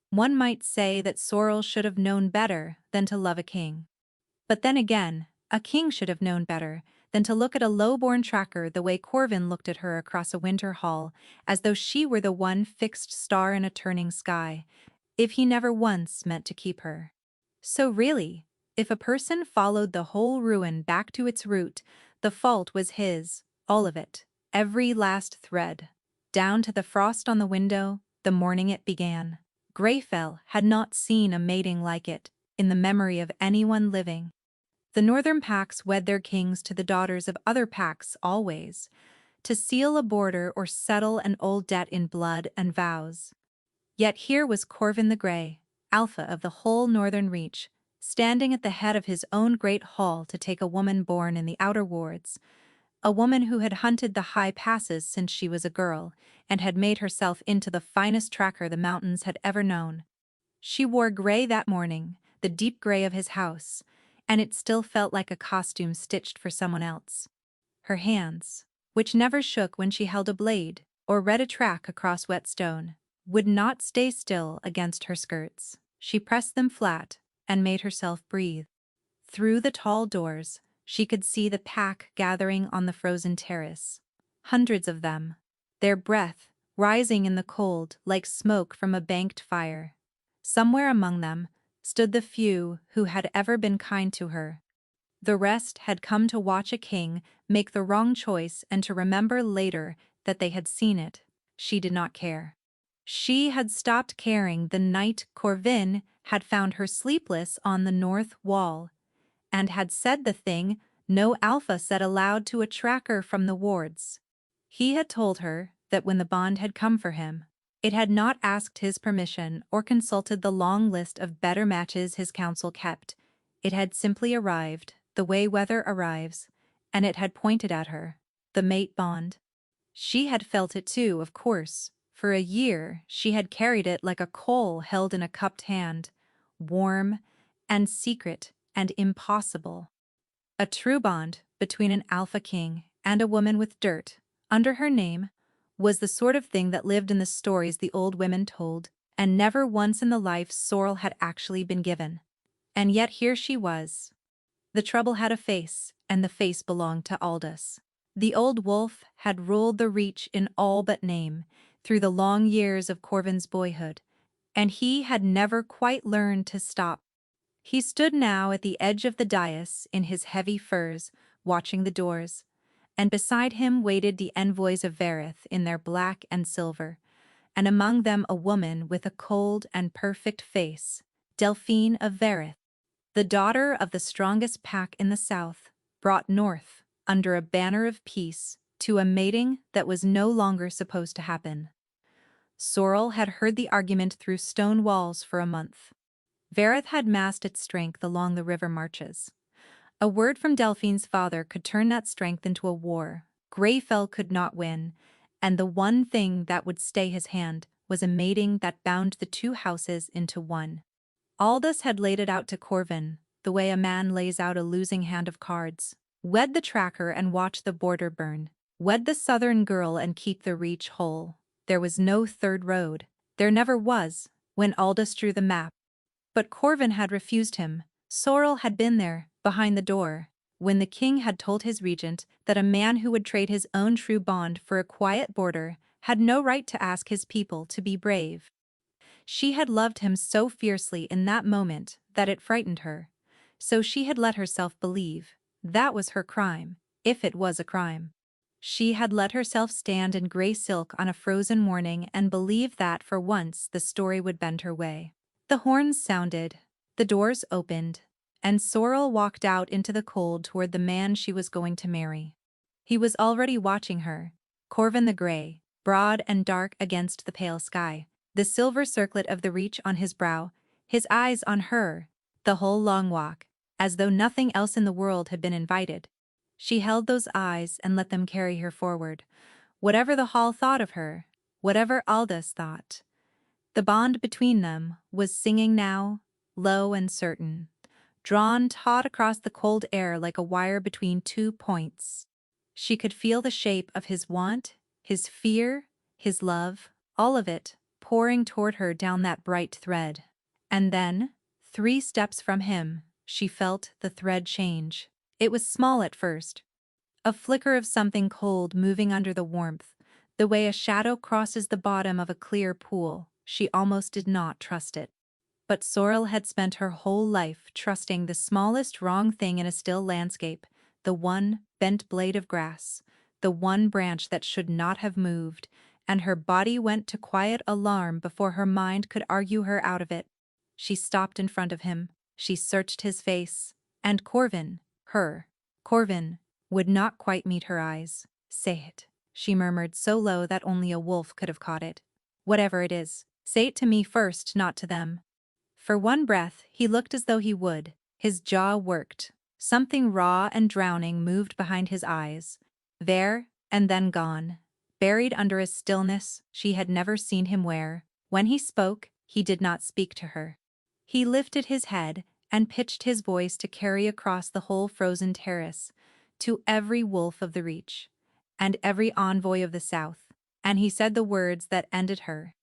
One might say that Sorrel should have known better than to love a king. But then again, a king should have known better than to look at a low-born tracker the way Corvin looked at her across a winter hall, as though she were the one fixed star in a turning sky, if he never once meant to keep her. So really, if a person followed the whole ruin back to its root, the fault was his, all of it, every last thread, down to the frost on the window, the morning it began. Greyfell had not seen a mating like it in the memory of anyone living. The northern packs wed their kings to the daughters of other packs always, to seal a border or settle an old debt in blood and vows. Yet here was Corvin the Grey, alpha of the whole northern reach, standing at the head of his own great hall to take a woman born in the outer wards, a woman who had hunted the high passes since she was a girl and had made herself into the finest tracker the mountains had ever known. She wore gray that morning, the deep gray of his house, and it still felt like a costume stitched for someone else. Her hands, which never shook when she held a blade or read a track across wet stone, would not stay still against her skirts. She pressed them flat and made herself breathe. Through the tall doors, she could see the pack gathering on the frozen terrace. Hundreds of them, their breath rising in the cold like smoke from a banked fire. Somewhere among them stood the few who had ever been kind to her. The rest had come to watch a king make the wrong choice and to remember later that they had seen it. She did not care. She had stopped caring the night Corvin had found her sleepless on the north wall, and had said the thing no alpha said aloud to a tracker from the wards. He had told her that when the bond had come for him, it had not asked his permission or consulted the long list of better matches his council kept. It had simply arrived, the way weather arrives, and it had pointed at her, the mate bond. She had felt it too, of course. For a year she had carried it like a coal held in a cupped hand, warm and secret and impossible. A true bond between an alpha king and a woman with dirt under her name was the sort of thing that lived in the stories the old women told, and never once in the life Sorrel had actually been given. And yet here she was. The trouble had a face, and the face belonged to Aldous. The old wolf had ruled the Reach in all but name, through the long years of Corvin's boyhood, and he had never quite learned to stop. He stood now at the edge of the dais in his heavy furs, watching the doors, and beside him waited the envoys of Verith in their black and silver, and among them a woman with a cold and perfect face, Delphine of Verith, the daughter of the strongest pack in the south, brought north, under a banner of peace, to a mating that was no longer supposed to happen. Sorrel had heard the argument through stone walls for a month. Verith had massed its strength along the river marches. A word from Delphine's father could turn that strength into a war. Greyfell could not win, and the one thing that would stay his hand was a mating that bound the two houses into one. Aldous had laid it out to Corvin, the way a man lays out a losing hand of cards. Wed the tracker and watch the border burn. Wed the southern girl and keep the Reach whole. There was no third road. There never was, when Aldous drew the map. But Corvin had refused him. Sorrel had been there, behind the door, when the king had told his regent that a man who would trade his own true bond for a quiet border had no right to ask his people to be brave. She had loved him so fiercely in that moment that it frightened her. So she had let herself believe that was her crime, if it was a crime. She had let herself stand in gray silk on a frozen morning and believe that for once the story would bend her way. The horns sounded, the doors opened, and Sorrel walked out into the cold toward the man she was going to marry. He was already watching her, Corvin the Grey, broad and dark against the pale sky, the silver circlet of the Reach on his brow, his eyes on her, the whole long walk, as though nothing else in the world had been invited. She held those eyes and let them carry her forward, whatever the hall thought of her, whatever Aldous thought. The bond between them was singing now, low and certain, drawn taut across the cold air like a wire between 2 points. She could feel the shape of his want, his fear, his love, all of it, pouring toward her down that bright thread. And then, 3 steps from him, she felt the thread change. It was small at first, a flicker of something cold moving under the warmth, the way a shadow crosses the bottom of a clear pool. She almost did not trust it. But Sorrel had spent her whole life trusting the smallest wrong thing in a still landscape, the one bent blade of grass, the one branch that should not have moved, and her body went to quiet alarm before her mind could argue her out of it. She stopped in front of him, she searched his face, and Corvin, Corvin, would not quite meet her eyes. "Say it," she murmured so low that only a wolf could have caught it. "Whatever it is, say it to me first, not to them." For one breath, he looked as though he would. His jaw worked. Something raw and drowning moved behind his eyes. There, and then gone. Buried under a stillness she had never seen him wear. When he spoke, he did not speak to her. He lifted his head and pitched his voice to carry across the whole frozen terrace, to every wolf of the Reach, and every envoy of the South, and he said the words that ended her.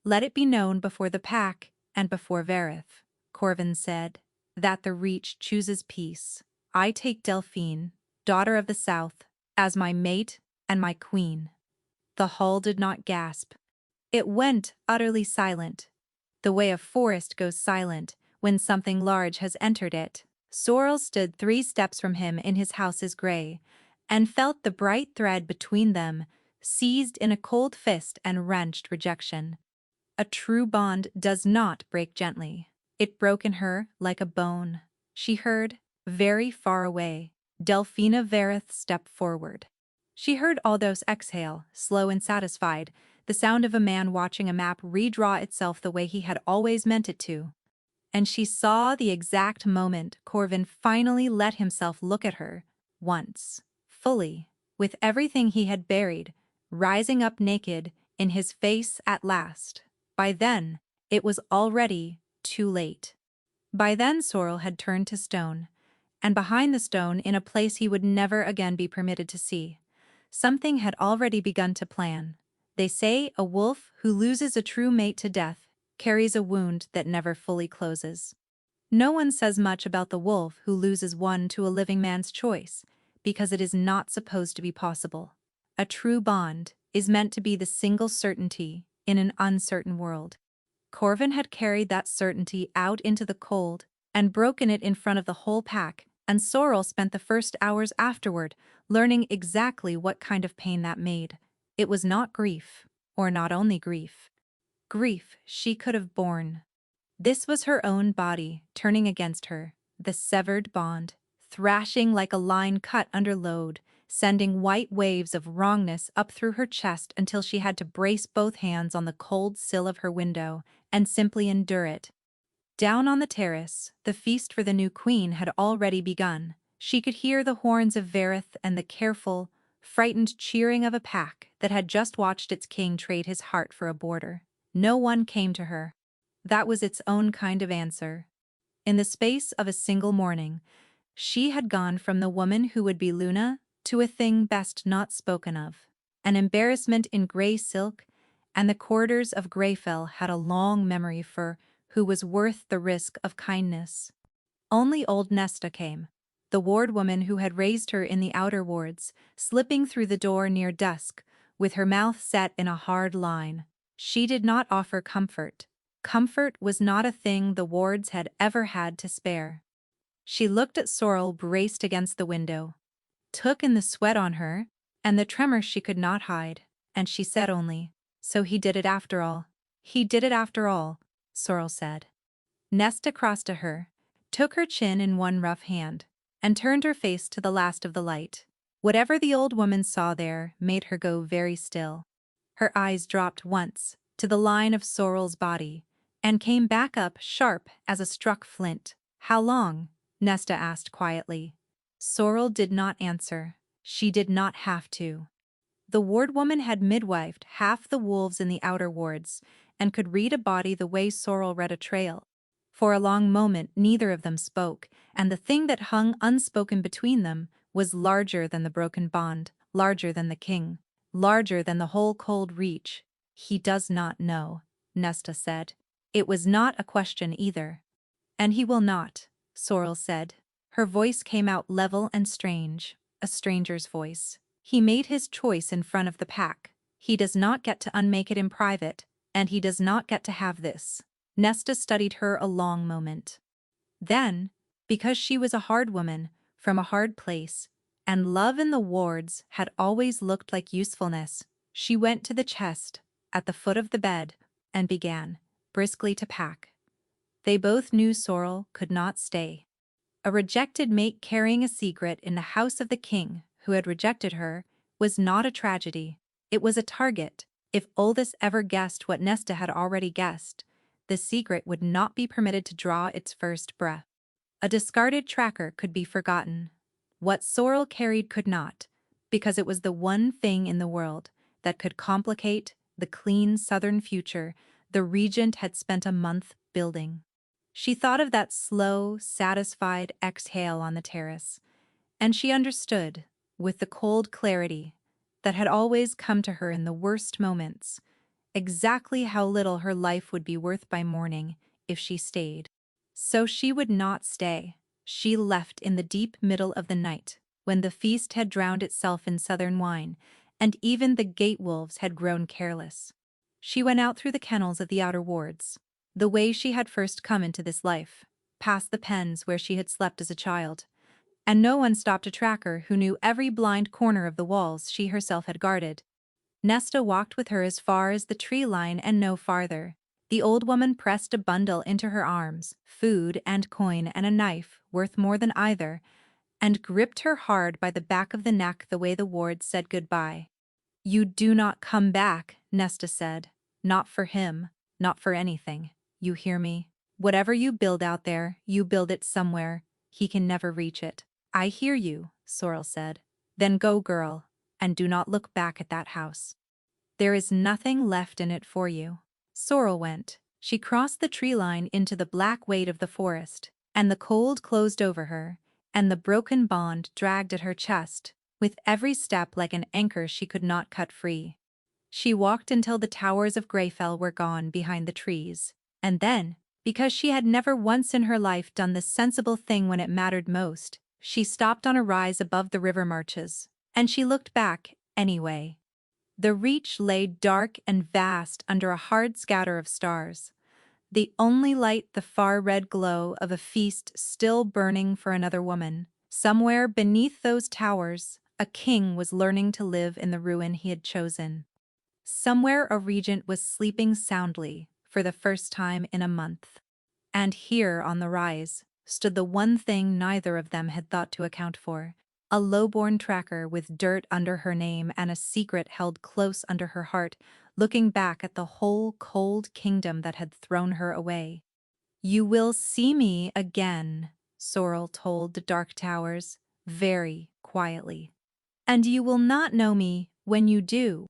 "Let it be known before the pack, and before Werewolf," Corvin said, "that the Reach chooses peace. I take Delphine, daughter of the South, as my mate and my queen." The hall did not gasp. It went utterly silent, the way a forest goes silent when something large has entered it. Sorrel stood 3 steps from him in his house's gray, and felt the bright thread between them seized in a cold fist and wrenched rejection. A true bond does not break gently. It broke in her like a bone. She heard, very far away, Delphina Verith step forward. She heard Aldos exhale, slow and satisfied, the sound of a man watching a map redraw itself the way he had always meant it to. And she saw the exact moment Corvin finally let himself look at her, once, fully, with everything he had buried, rising up naked in his face at last. By then, it was already too late. By then Sorrel had turned to stone, and behind the stone, in a place he would never again be permitted to see, something had already begun to plan. They say a wolf who loses a true mate to death carries a wound that never fully closes. No one says much about the wolf who loses one to a living man's choice, because it is not supposed to be possible. A true bond is meant to be the single certainty in an uncertain world. Corvin had carried that certainty out into the cold and broken it in front of the whole pack, and Sorrel spent the first hours afterward learning exactly what kind of pain that made. It was not grief, or not only grief. Grief she could have borne. This was her own body turning against her, the severed bond, thrashing like a line cut under load, sending white waves of wrongness up through her chest until she had to brace both hands on the cold sill of her window and simply endure it. Down on the terrace, the feast for the new queen had already begun. She could hear the horns of Verith and the careful, frightened cheering of a pack that had just watched its king trade his heart for a boarder. No one came to her. That was its own kind of answer. In the space of a single morning, she had gone from the woman who would be Luna to a thing best not spoken of. An embarrassment in gray silk, and the corridors of Greyfell had a long memory for who was worth the risk of kindness. Only old Nesta came, the ward woman who had raised her in the outer wards, slipping through the door near dusk, with her mouth set in a hard line. She did not offer comfort. Comfort was not a thing the wards had ever had to spare. She looked at Sorrel braced against the window, took in the sweat on her, and the tremor she could not hide, and she said only, "So he did it after all." "He did it after all," Sorrel said. Nesta crossed to her, took her chin in one rough hand, and turned her face to the last of the light. Whatever the old woman saw there made her go very still. Her eyes dropped once to the line of Sorrel's body, and came back up sharp as a struck flint. "How long?" Nesta asked quietly. Sorrel did not answer. She did not have to. The ward woman had midwifed half the wolves in the outer wards, and could read a body the way Sorrel read a trail. For a long moment neither of them spoke, and the thing that hung unspoken between them was larger than the broken bond, larger than the king, larger than the whole cold Reach. "He does not know," Nesta said. It was not a question either. And he will not, Sorrel said. Her voice came out level and strange, a stranger's voice. He made his choice in front of the pack. He does not get to unmake it in private, and he does not get to have this. Nesta studied her a long moment. Then, because she was a hard woman, from a hard place, and love in the wards had always looked like usefulness, she went to the chest, at the foot of the bed, and began, briskly to pack. They both knew Sorrel could not stay. A rejected mate carrying a secret in the house of the king who had rejected her was not a tragedy. It was a target. If Oldys ever guessed what Nesta had already guessed, the secret would not be permitted to draw its first breath. A discarded tracker could be forgotten. What Sorrel carried could not, because it was the one thing in the world that could complicate the clean southern future the regent had spent a month building. She thought of that slow, satisfied exhale on the terrace, and she understood, with the cold clarity that had always come to her in the worst moments, exactly how little her life would be worth by morning if she stayed. So she would not stay. She left in the deep middle of the night, when the feast had drowned itself in southern wine, and even the gate wolves had grown careless. She went out through the kennels of the outer wards, the way she had first come into this life, past the pens where she had slept as a child, and no one stopped a tracker who knew every blind corner of the walls she herself had guarded. Nesta walked with her as far as the tree line and no farther. The old woman pressed a bundle into her arms, food and coin and a knife worth more than either, and gripped her hard by the back of the neck the way the wards said goodbye. "You do not come back," Nesta said. "Not for him, not for anything. You hear me? Whatever you build out there, you build it somewhere. He can never reach it." "I hear you," Sorrel said. "Then go, girl, and do not look back at that house. There is nothing left in it for you." Sorrel went. She crossed the tree line into the black weight of the forest, and the cold closed over her, and the broken bond dragged at her chest, with every step like an anchor she could not cut free. She walked until the towers of Greyfell were gone behind the trees, and then, because she had never once in her life done the sensible thing when it mattered most, she stopped on a rise above the river marches, and she looked back, anyway. The reach lay dark and vast under a hard scatter of stars, the only light the far red glow of a feast still burning for another woman. Somewhere beneath those towers, a king was learning to live in the ruin he had chosen. Somewhere a regent was sleeping soundly for the first time in a month. And here on the rise stood the one thing neither of them had thought to account for. A low-born tracker with dirt under her name and a secret held close under her heart, looking back at the whole cold kingdom that had thrown her away. "You will see me again," Sorrel told the dark towers, very quietly. "And you will not know me when you do."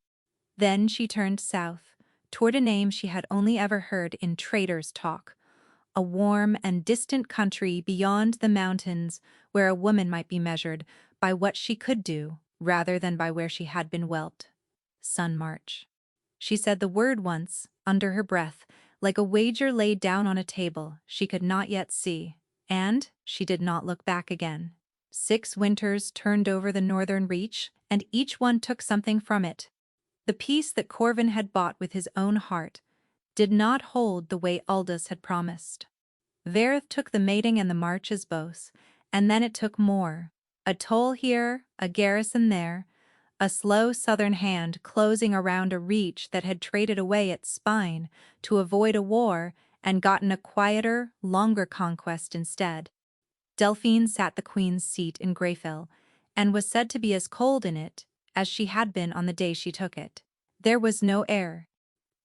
Then she turned south, toward a name she had only ever heard in traders' talk, a warm and distant country beyond the mountains where a woman might be measured by what she could do rather than by where she had been whelped. Sunmarch. She said the word once, under her breath, like a wager laid down on a table she could not yet see, and she did not look back again. 6 winters turned over the northern reach, and each one took something from it. The peace that Corvin had bought with his own heart did not hold the way Aldous had promised. Verith took the mating and the march as both, and then it took more. A toll here, a garrison there, a slow southern hand closing around a reach that had traded away its spine to avoid a war and gotten a quieter, longer conquest instead. Delphine sat the queen's seat in Greyfell, and was said to be as cold in it as she had been on the day she took it. There was no air.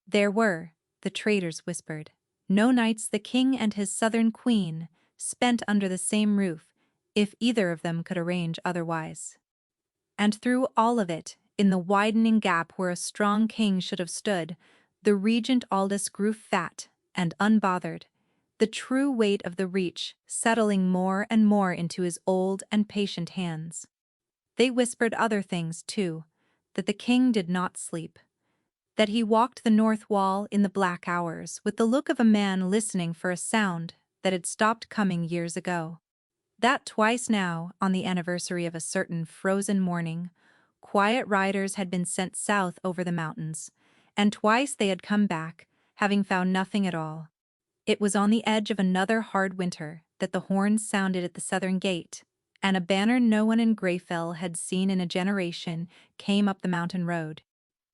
There were, the traders whispered, no nights the king and his southern queen spent under the same roof, if either of them could arrange otherwise. And through all of it, in the widening gap where a strong king should have stood, the regent Aldous grew fat and unbothered, the true weight of the reach settling more and more into his old and patient hands. They whispered other things, too, that the king did not sleep, that he walked the north wall in the black hours with the look of a man listening for a sound that had stopped coming years ago. That twice now, on the anniversary of a certain frozen morning, quiet riders had been sent south over the mountains, and twice they had come back, having found nothing at all. It was on the edge of another hard winter that the horns sounded at the southern gate, and a banner no one in Greyfell had seen in a generation came up the mountain road.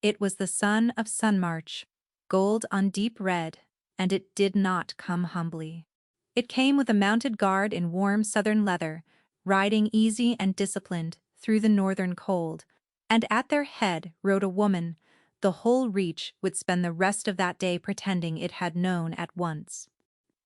It was the son of Sunmarch, gold on deep red, and it did not come humbly. It came with a mounted guard in warm southern leather, riding easy and disciplined through the northern cold, and at their head rode a woman the whole Reach would spend the rest of that day pretending it had known at once.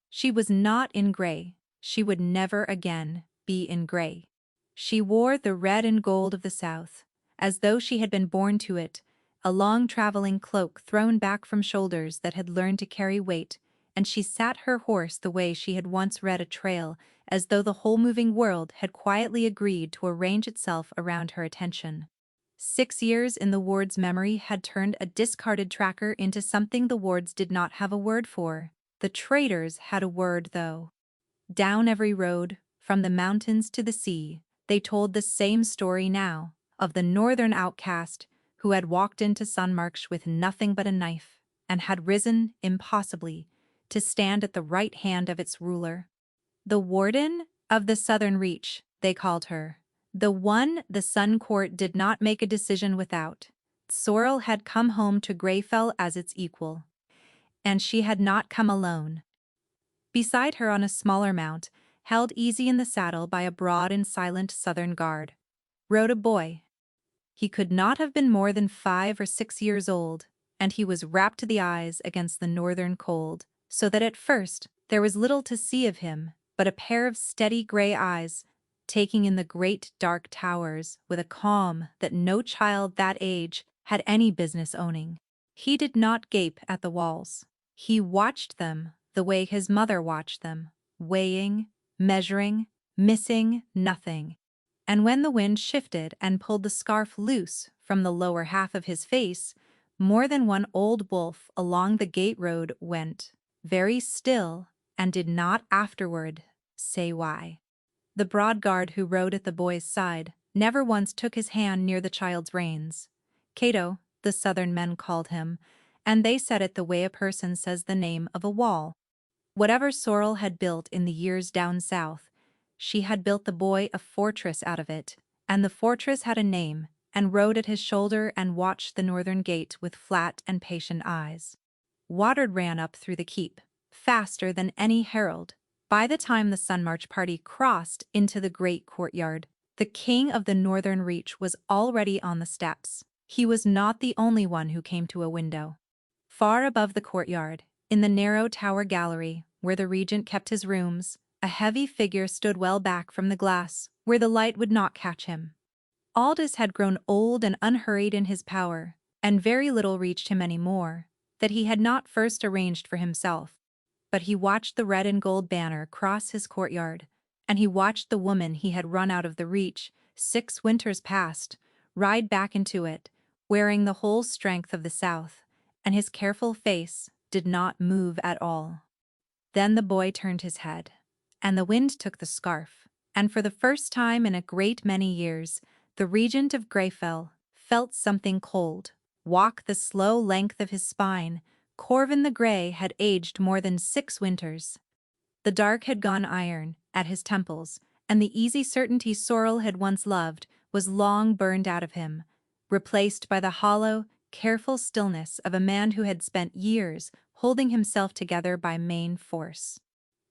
She was not in gray, she would never again be in gray. She wore the red and gold of the South, as though she had been born to it, a long traveling cloak thrown back from shoulders that had learned to carry weight, and she sat her horse the way she had once read a trail, as though the whole moving world had quietly agreed to arrange itself around her attention. 6 years in the ward's memory had turned a discarded tracker into something the wards did not have a word for. The traders had a word, though. Down every road, from the mountains to the sea, they told the same story now, of the northern outcast who had walked into Sunmarch with nothing but a knife, and had risen, impossibly, to stand at the right hand of its ruler. The warden of the southern reach, they called her. The one the Sun Court did not make a decision without. Sorrel had come home to Greyfell as its equal. And she had not come alone. Beside her on a smaller mount, held easy in the saddle by a broad and silent southern guard, rode a boy. He could not have been more than 5 or 6 years old, and he was wrapped to the eyes against the northern cold, so that at first there was little to see of him but a pair of steady gray eyes, taking in the great dark towers with a calm that no child that age had any business owning. He did not gape at the walls. He watched them the way his mother watched them, weighing, measuring, missing nothing. And when the wind shifted and pulled the scarf loose from the lower half of his face, more than one old wolf along the gate road went very still and did not afterward say why. The broad guard who rode at the boy's side never once took his hand near the child's reins. Cato, the southern men called him, and they said it the way a person says the name of a wall. Whatever Sorrel had built in the years down south, she had built the boy a fortress out of it, and the fortress had a name, and rode at his shoulder and watched the northern gate with flat and patient eyes. Water ran up through the keep, faster than any herald. By the time the Sunmarch party crossed into the great courtyard, the king of the northern reach was already on the steps. He was not the only one who came to a window. Far above the courtyard, in the narrow tower gallery, where the regent kept his rooms, a heavy figure stood well back from the glass, where the light would not catch him. Aldous had grown old and unhurried in his power, and very little reached him any more, that he had not first arranged for himself. But he watched the red and gold banner cross his courtyard, and he watched the woman he had run out of the Reach 6 winters past ride back into it, wearing the whole strength of the South, and his careful face did not move at all. Then the boy turned his head, and the wind took the scarf, and for the first time in a great many years, the regent of Greyfell felt something cold walk the slow length of his spine. Corvin the Grey had aged more than 6 winters. The dark had gone iron at his temples, and the easy certainty Sorrel had once loved was long burned out of him, replaced by the hollow, careful stillness of a man who had spent years holding himself together by main force.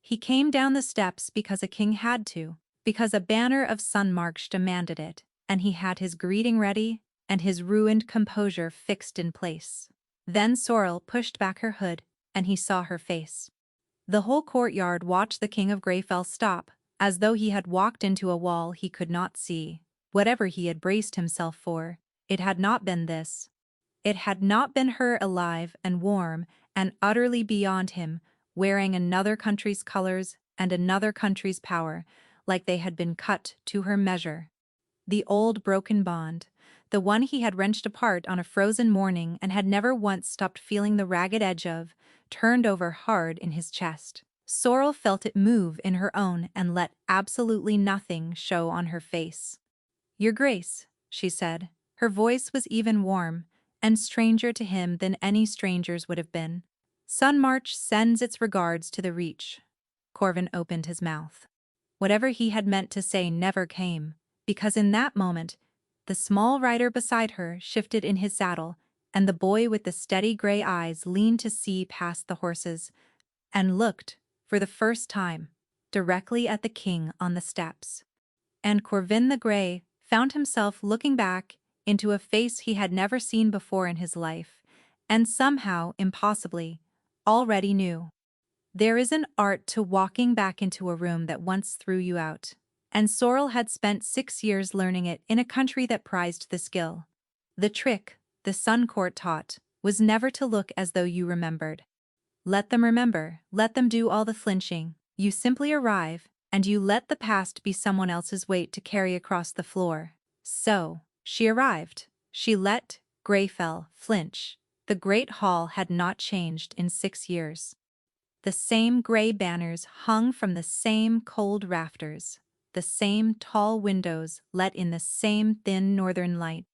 He came down the steps because a king had to, because a banner of Sunmarch demanded it, and he had his greeting ready and his ruined composure fixed in place. Then Sorrel pushed back her hood, and he saw her face. The whole courtyard watched the king of Greyfell stop, as though he had walked into a wall he could not see. Whatever he had braced himself for, it had not been this. It had not been her alive and warm and utterly beyond him, wearing another country's colors and another country's power, like they had been cut to her measure. The old broken bond, the one he had wrenched apart on a frozen morning and had never once stopped feeling the ragged edge of, turned over hard in his chest. Sorrel felt it move in her own and let absolutely nothing show on her face. "Your Grace," she said. Her voice was even warm, and stranger to him than any stranger's would have been. "Sunmarch sends its regards to the Reach." Corvin opened his mouth. Whatever he had meant to say never came, because in that moment, the small rider beside her shifted in his saddle, and the boy with the steady gray eyes leaned to see past the horses, and looked, for the first time, directly at the king on the steps. And Corvin the Grey found himself looking back into a face he had never seen before in his life, and somehow, impossibly, already knew. There is an art to walking back into a room that once threw you out, and Sorrel had spent 6 years learning it in a country that prized the skill. The trick, the Sun Court taught, was never to look as though you remembered. Let them remember, let them do all the flinching, you simply arrive, and you let the past be someone else's weight to carry across the floor. So, she arrived. She let Greyfell flinch. The great hall had not changed in 6 years. The same gray banners hung from the same cold rafters, the same tall windows let in the same thin northern light.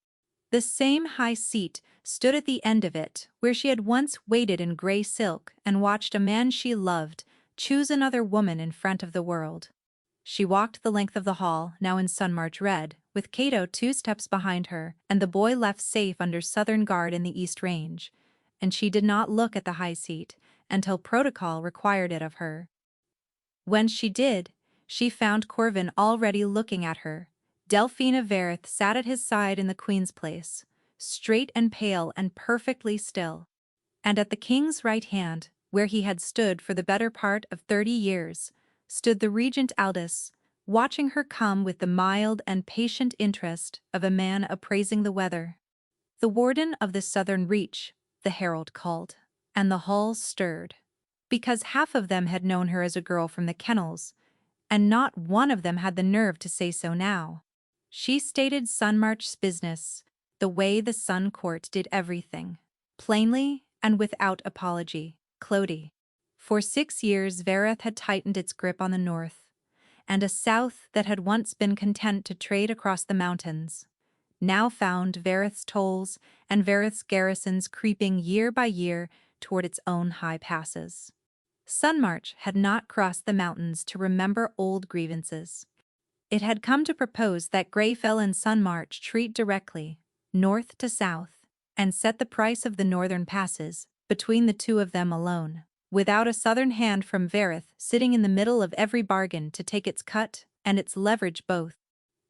The same high seat stood at the end of it, where she had once waited in gray silk and watched a man she loved choose another woman in front of the world. She walked the length of the hall, now in Sunmarch red, with Cato 2 steps behind her and the boy left safe under Southern guard in the East Range, and she did not look at the high seat until protocol required it of her. When she did, she found Corvin already looking at her. Delphina Verith sat at his side in the queen's place, straight and pale and perfectly still. And at the king's right hand, where he had stood for the better part of 30 years, stood the regent Aldous, watching her come with the mild and patient interest of a man appraising the weather. The warden of the Southern Reach, the herald called, and the hall stirred. Because half of them had known her as a girl from the kennels, and not one of them had the nerve to say so now. She stated Sunmarch's business, the way the Sun Court did everything, plainly and without apology. Clody. For 6 years Verith had tightened its grip on the north, and a south that had once been content to trade across the mountains now found Verith's tolls and Verith's garrisons creeping year by year toward its own high passes. Sunmarch had not crossed the mountains to remember old grievances. It had come to propose that Greyfell and Sunmarch treat directly, north to south, and set the price of the northern passes between the two of them alone, without a southern hand from Verith sitting in the middle of every bargain to take its cut and its leverage both.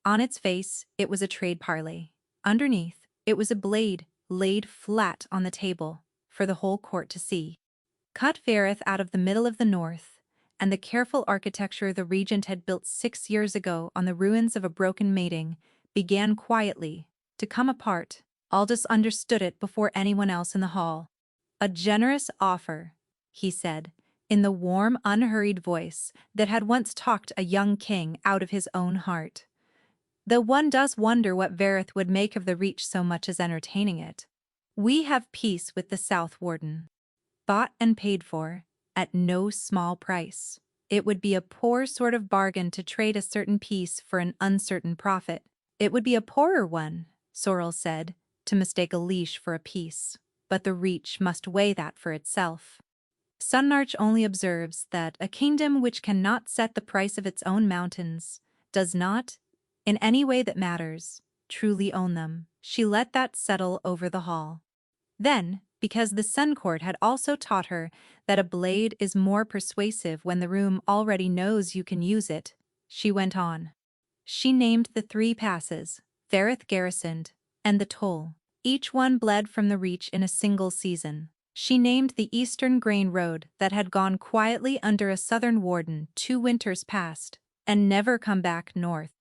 On its face, it was a trade parley. Underneath, it was a blade laid flat on the table for the whole court to see. Cut Verith out of the middle of the north, and the careful architecture the regent had built 6 years ago on the ruins of a broken mating began quietly to come apart. Aldous understood it before anyone else in the hall. "A generous offer," he said, in the warm, unhurried voice that had once talked a young king out of his own heart. Though one does wonder what Verith would make of the Reach so much as entertaining it. "We have peace with the South Warden. Bought and paid for, at no small price. It would be a poor sort of bargain to trade a certain peace for an uncertain profit." "It would be a poorer one," Sorrel said, "to mistake a leash for a peace. But the Reach must weigh that for itself. Sunmarch only observes that a kingdom which cannot set the price of its own mountains does not, in any way that matters, truly own them." She let that settle over the hall. Then, because the Sun Court had also taught her that a blade is more persuasive when the room already knows you can use it, she went on. She named the 3 passes, Verith garrisoned, and the toll. Each one bled from the Reach in a single season. She named the Eastern Grain Road that had gone quietly under a Southern warden 2 winters past, and never come back north.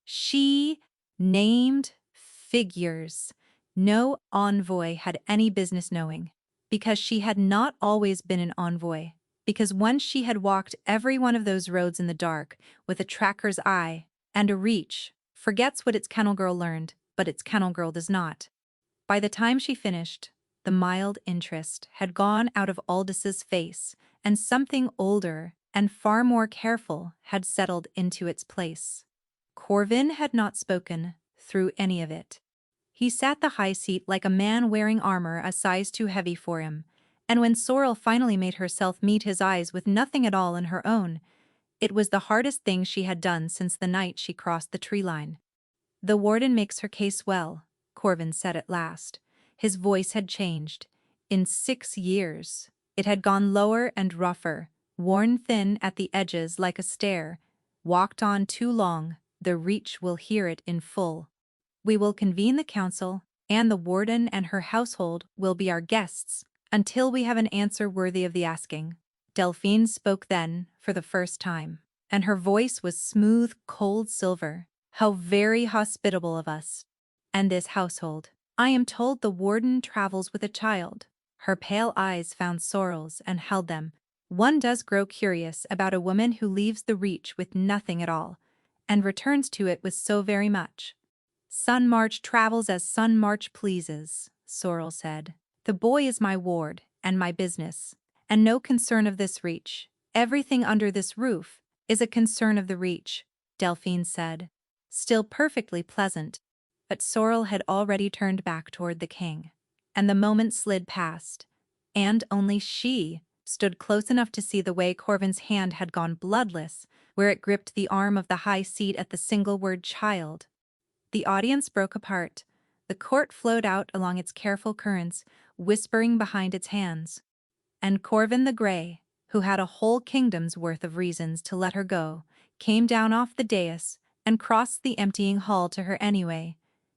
She named figures no envoy had any business knowing, because she had not always been an envoy, because once she had walked every one of those roads in the dark with a tracker's eye, and a Reach forgets what its kennel girl learned, but its kennel girl does not. By the time she finished, the mild interest had gone out of Aldous' face, and something older and far more careful had settled into its place. Corvin had not spoken through any of it. He sat the high seat like a man wearing armor a size too heavy for him, and when Sorrel finally made herself meet his eyes with nothing at all in her own, it was the hardest thing she had done since the night she crossed the tree line. "The warden makes her case well," Corvin said at last. His voice had changed. In 6 years, it had gone lower and rougher, worn thin at the edges like a stair. Walked on too long, the Reach will hear it in full. "We will convene the council, and the warden and her household will be our guests, until we have an answer worthy of the asking." Delphine spoke then, for the first time, and her voice was smooth, cold silver. "How very hospitable of us. And this household. I am told the warden travels with a child." Her pale eyes found Sorrel's and held them. One does grow curious about a woman who leaves the Reach with nothing at all, and returns to it with so very much. "Sun March travels as Sun March pleases," Sorrel said. "The boy is my ward, and my business, and no concern of this Reach. Everything under this roof is a concern of the Reach," Delphine said, still perfectly pleasant. But Sorrel had already turned back toward the king, and the moment slid past, and only she stood close enough to see the way Corvin's hand had gone bloodless, where it gripped the arm of the high seat at the single word child. The audience broke apart. The court flowed out along its careful currents, whispering behind its hands. And Corvin the Grey, who had a whole kingdom's worth of reasons to let her go, came down off the dais and crossed the emptying hall to her anyway,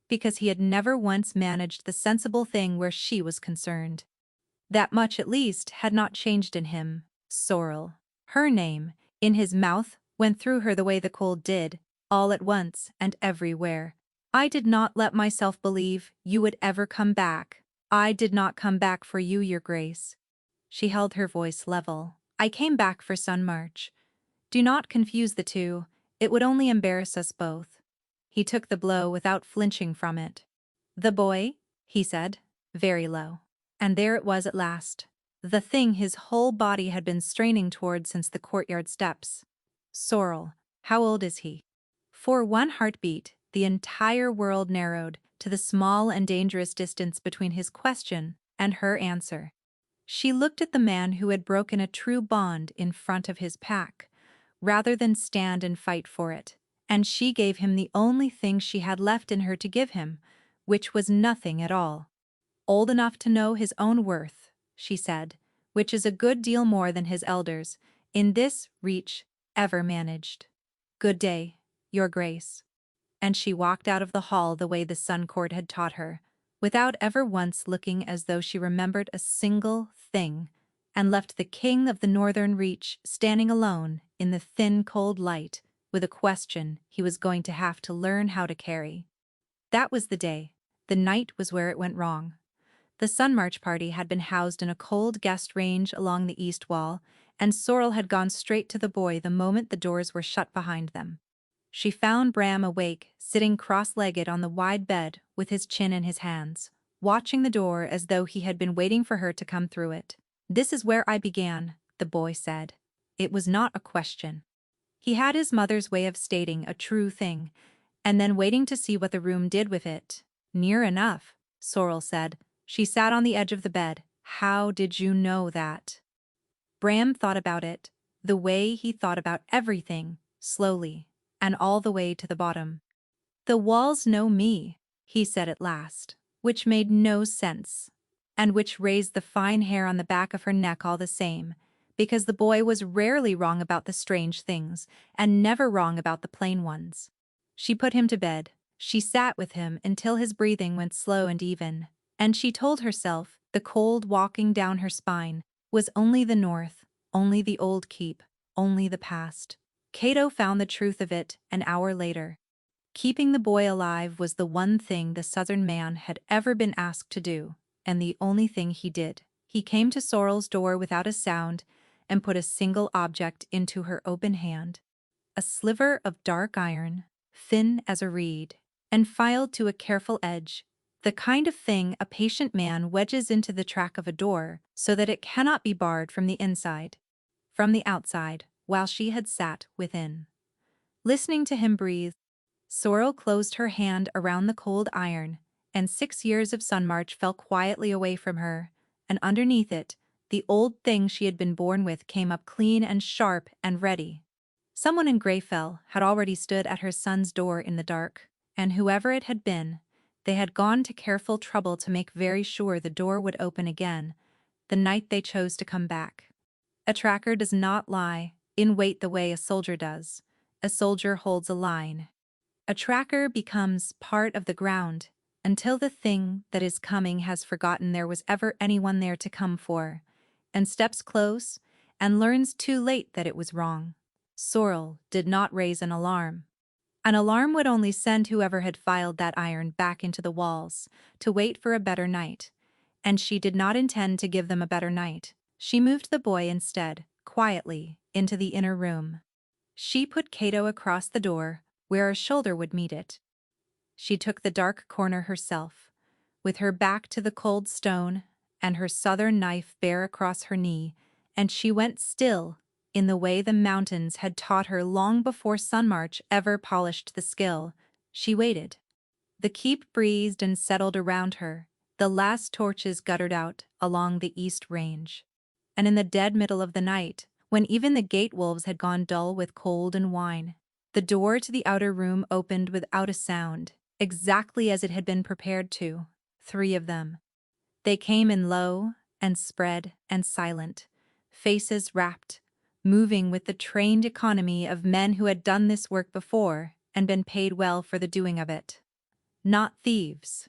because he had never once managed the sensible thing where she was concerned. That much at least had not changed in him. Sorrel, her name, in his mouth, went through her the way the cold did, all at once and everywhere. "I did not let myself believe you would ever come back. I did not come back for you, your grace." She held her voice level. "I came back for Sun March. Do not confuse the two. It would only embarrass us both." He took the blow without flinching from it. "The boy?" he said, very low. And there it was at last. The thing his whole body had been straining toward since the courtyard steps. "Sorrel, how old is he?" For one heartbeat, the entire world narrowed to the small and dangerous distance between his question and her answer. She looked at the man who had broken a true bond in front of his pack, rather than stand and fight for it, and she gave him the only thing she had left in her to give him, which was nothing at all. "Old enough to know his own worth," she said, "which is a good deal more than his elders, in this Reach, ever managed. Good day, your grace." And she walked out of the hall the way the Sun Court had taught her, without ever once looking as though she remembered a single thing, and left the king of the Northern Reach standing alone in the thin cold light, with a question he was going to have to learn how to carry. That was the day. The night was where it went wrong. The Sun March party had been housed in a cold guest range along the east wall, and Sorrel had gone straight to the boy the moment the doors were shut behind them. She found Bram awake, sitting cross-legged on the wide bed with his chin in his hands, watching the door as though he had been waiting for her to come through it. "This is where I began," the boy said. It was not a question. He had his mother's way of stating a true thing, and then waiting to see what the room did with it. "Near enough," Sorrel said. She sat on the edge of the bed. "How did you know that?" Bram thought about it, the way he thought about everything, slowly, and all the way to the bottom. "The walls know me," he said at last, which made no sense, and which raised the fine hair on the back of her neck all the same, because the boy was rarely wrong about the strange things, and never wrong about the plain ones. She put him to bed. She sat with him until his breathing went slow and even, and she told herself the cold walking down her spine was only the north, only the old keep, only the past. Cato found the truth of it an hour later. Keeping the boy alive was the one thing the Southern man had ever been asked to do, and the only thing he did. He came to Sorrel's door without a sound and put a single object into her open hand. A sliver of dark iron, thin as a reed, and filed to a careful edge, the kind of thing a patient man wedges into the track of a door so that it cannot be barred from the inside. From the outside, while she had sat within, listening to him breathe, Sorrel closed her hand around the cold iron, and 6 years of sun march fell quietly away from her, and underneath it, the old thing she had been born with came up clean and sharp and ready. Someone in Greyfell had already stood at her son's door in the dark, and whoever it had been, they had gone to careful trouble to make very sure the door would open again, the night they chose to come back. A tracker does not lie in wait the way a soldier does. A soldier holds a line. A tracker becomes part of the ground until the thing that is coming has forgotten there was ever anyone there to come for, and steps close and learns too late that it was wrong. Sorrel did not raise an alarm. An alarm would only send whoever had filed that iron back into the walls to wait for a better night, and she did not intend to give them a better night. She moved the boy instead, quietly, into the inner room. She put Cato across the door, where a shoulder would meet it. She took the dark corner herself, with her back to the cold stone and her southern knife bare across her knee, and she went still, in the way the mountains had taught her long before Sunmarch ever polished the skill. She waited. The keep breezed and settled around her, the last torches guttered out along the east range. And in the dead middle of the night, when even the gate wolves had gone dull with cold and wine, the door to the outer room opened without a sound, exactly as it had been prepared to. 3 of them. They came in low and spread and silent, faces rapt, moving with the trained economy of men who had done this work before and been paid well for the doing of it. Not thieves.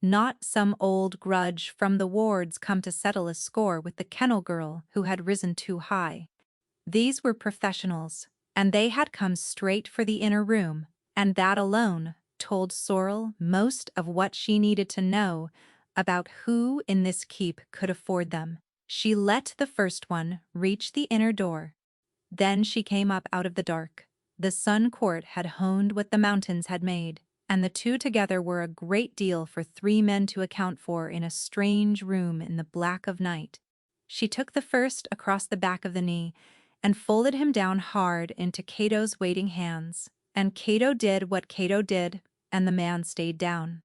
Not some old grudge from the wards come to settle a score with the kennel girl who had risen too high. These were professionals, and they had come straight for the inner room, and that alone told Sorrel most of what she needed to know about who in this keep could afford them. She let the first one reach the inner door. Then she came up out of the dark. The Sun Court had honed what the mountains had made, and the two together were a great deal for 3 men to account for in a strange room in the black of night. She took the first across the back of the knee and folded him down hard into Cato's waiting hands, and Cato did what Cato did, and the man stayed down.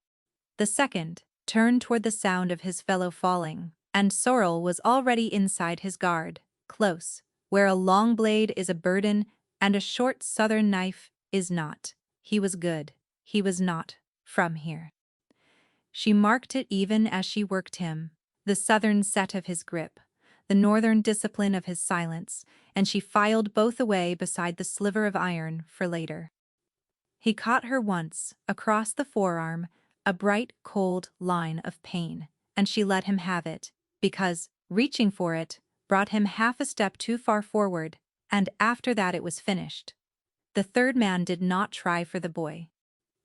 The second turned toward the sound of his fellow falling, and Sorrel was already inside his guard, close, where a long blade is a burden and a short southern knife is not. He was good. He was not from here. She marked it even as she worked him, the southern set of his grip, the northern discipline of his silence, and she filed both away beside the sliver of iron for later. He caught her once, across the forearm, a bright, cold line of pain, and she let him have it, because, reaching for it, brought him half a step too far forward, and after that it was finished. The third man did not try for the boy.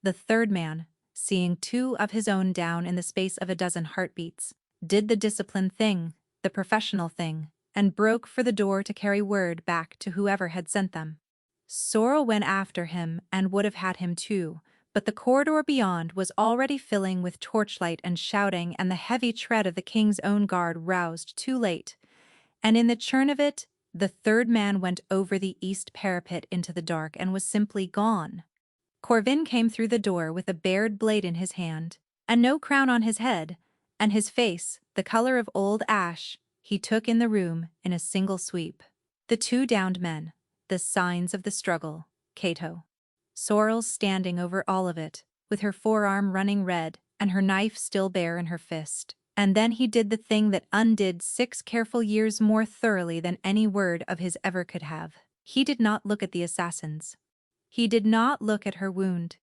The third man, seeing 2 of his own down in the space of a dozen heartbeats, did the disciplined thing, the professional thing, and broke for the door to carry word back to whoever had sent them. Sorrel went after him and would have had him too, but the corridor beyond was already filling with torchlight and shouting, and the heavy tread of the king's own guard roused too late, and in the churn of it, the third man went over the east parapet into the dark and was simply gone. Corvin came through the door with a bared blade in his hand, and no crown on his head, and his face, the color of old ash, he took in the room in a single sweep. The 2 downed men, the signs of the struggle, Cato. Sorrel standing over all of it, with her forearm running red and her knife still bare in her fist. And then he did the thing that undid 6 careful years more thoroughly than any word of his ever could have. He did not look at the assassins. He did not look at her wound.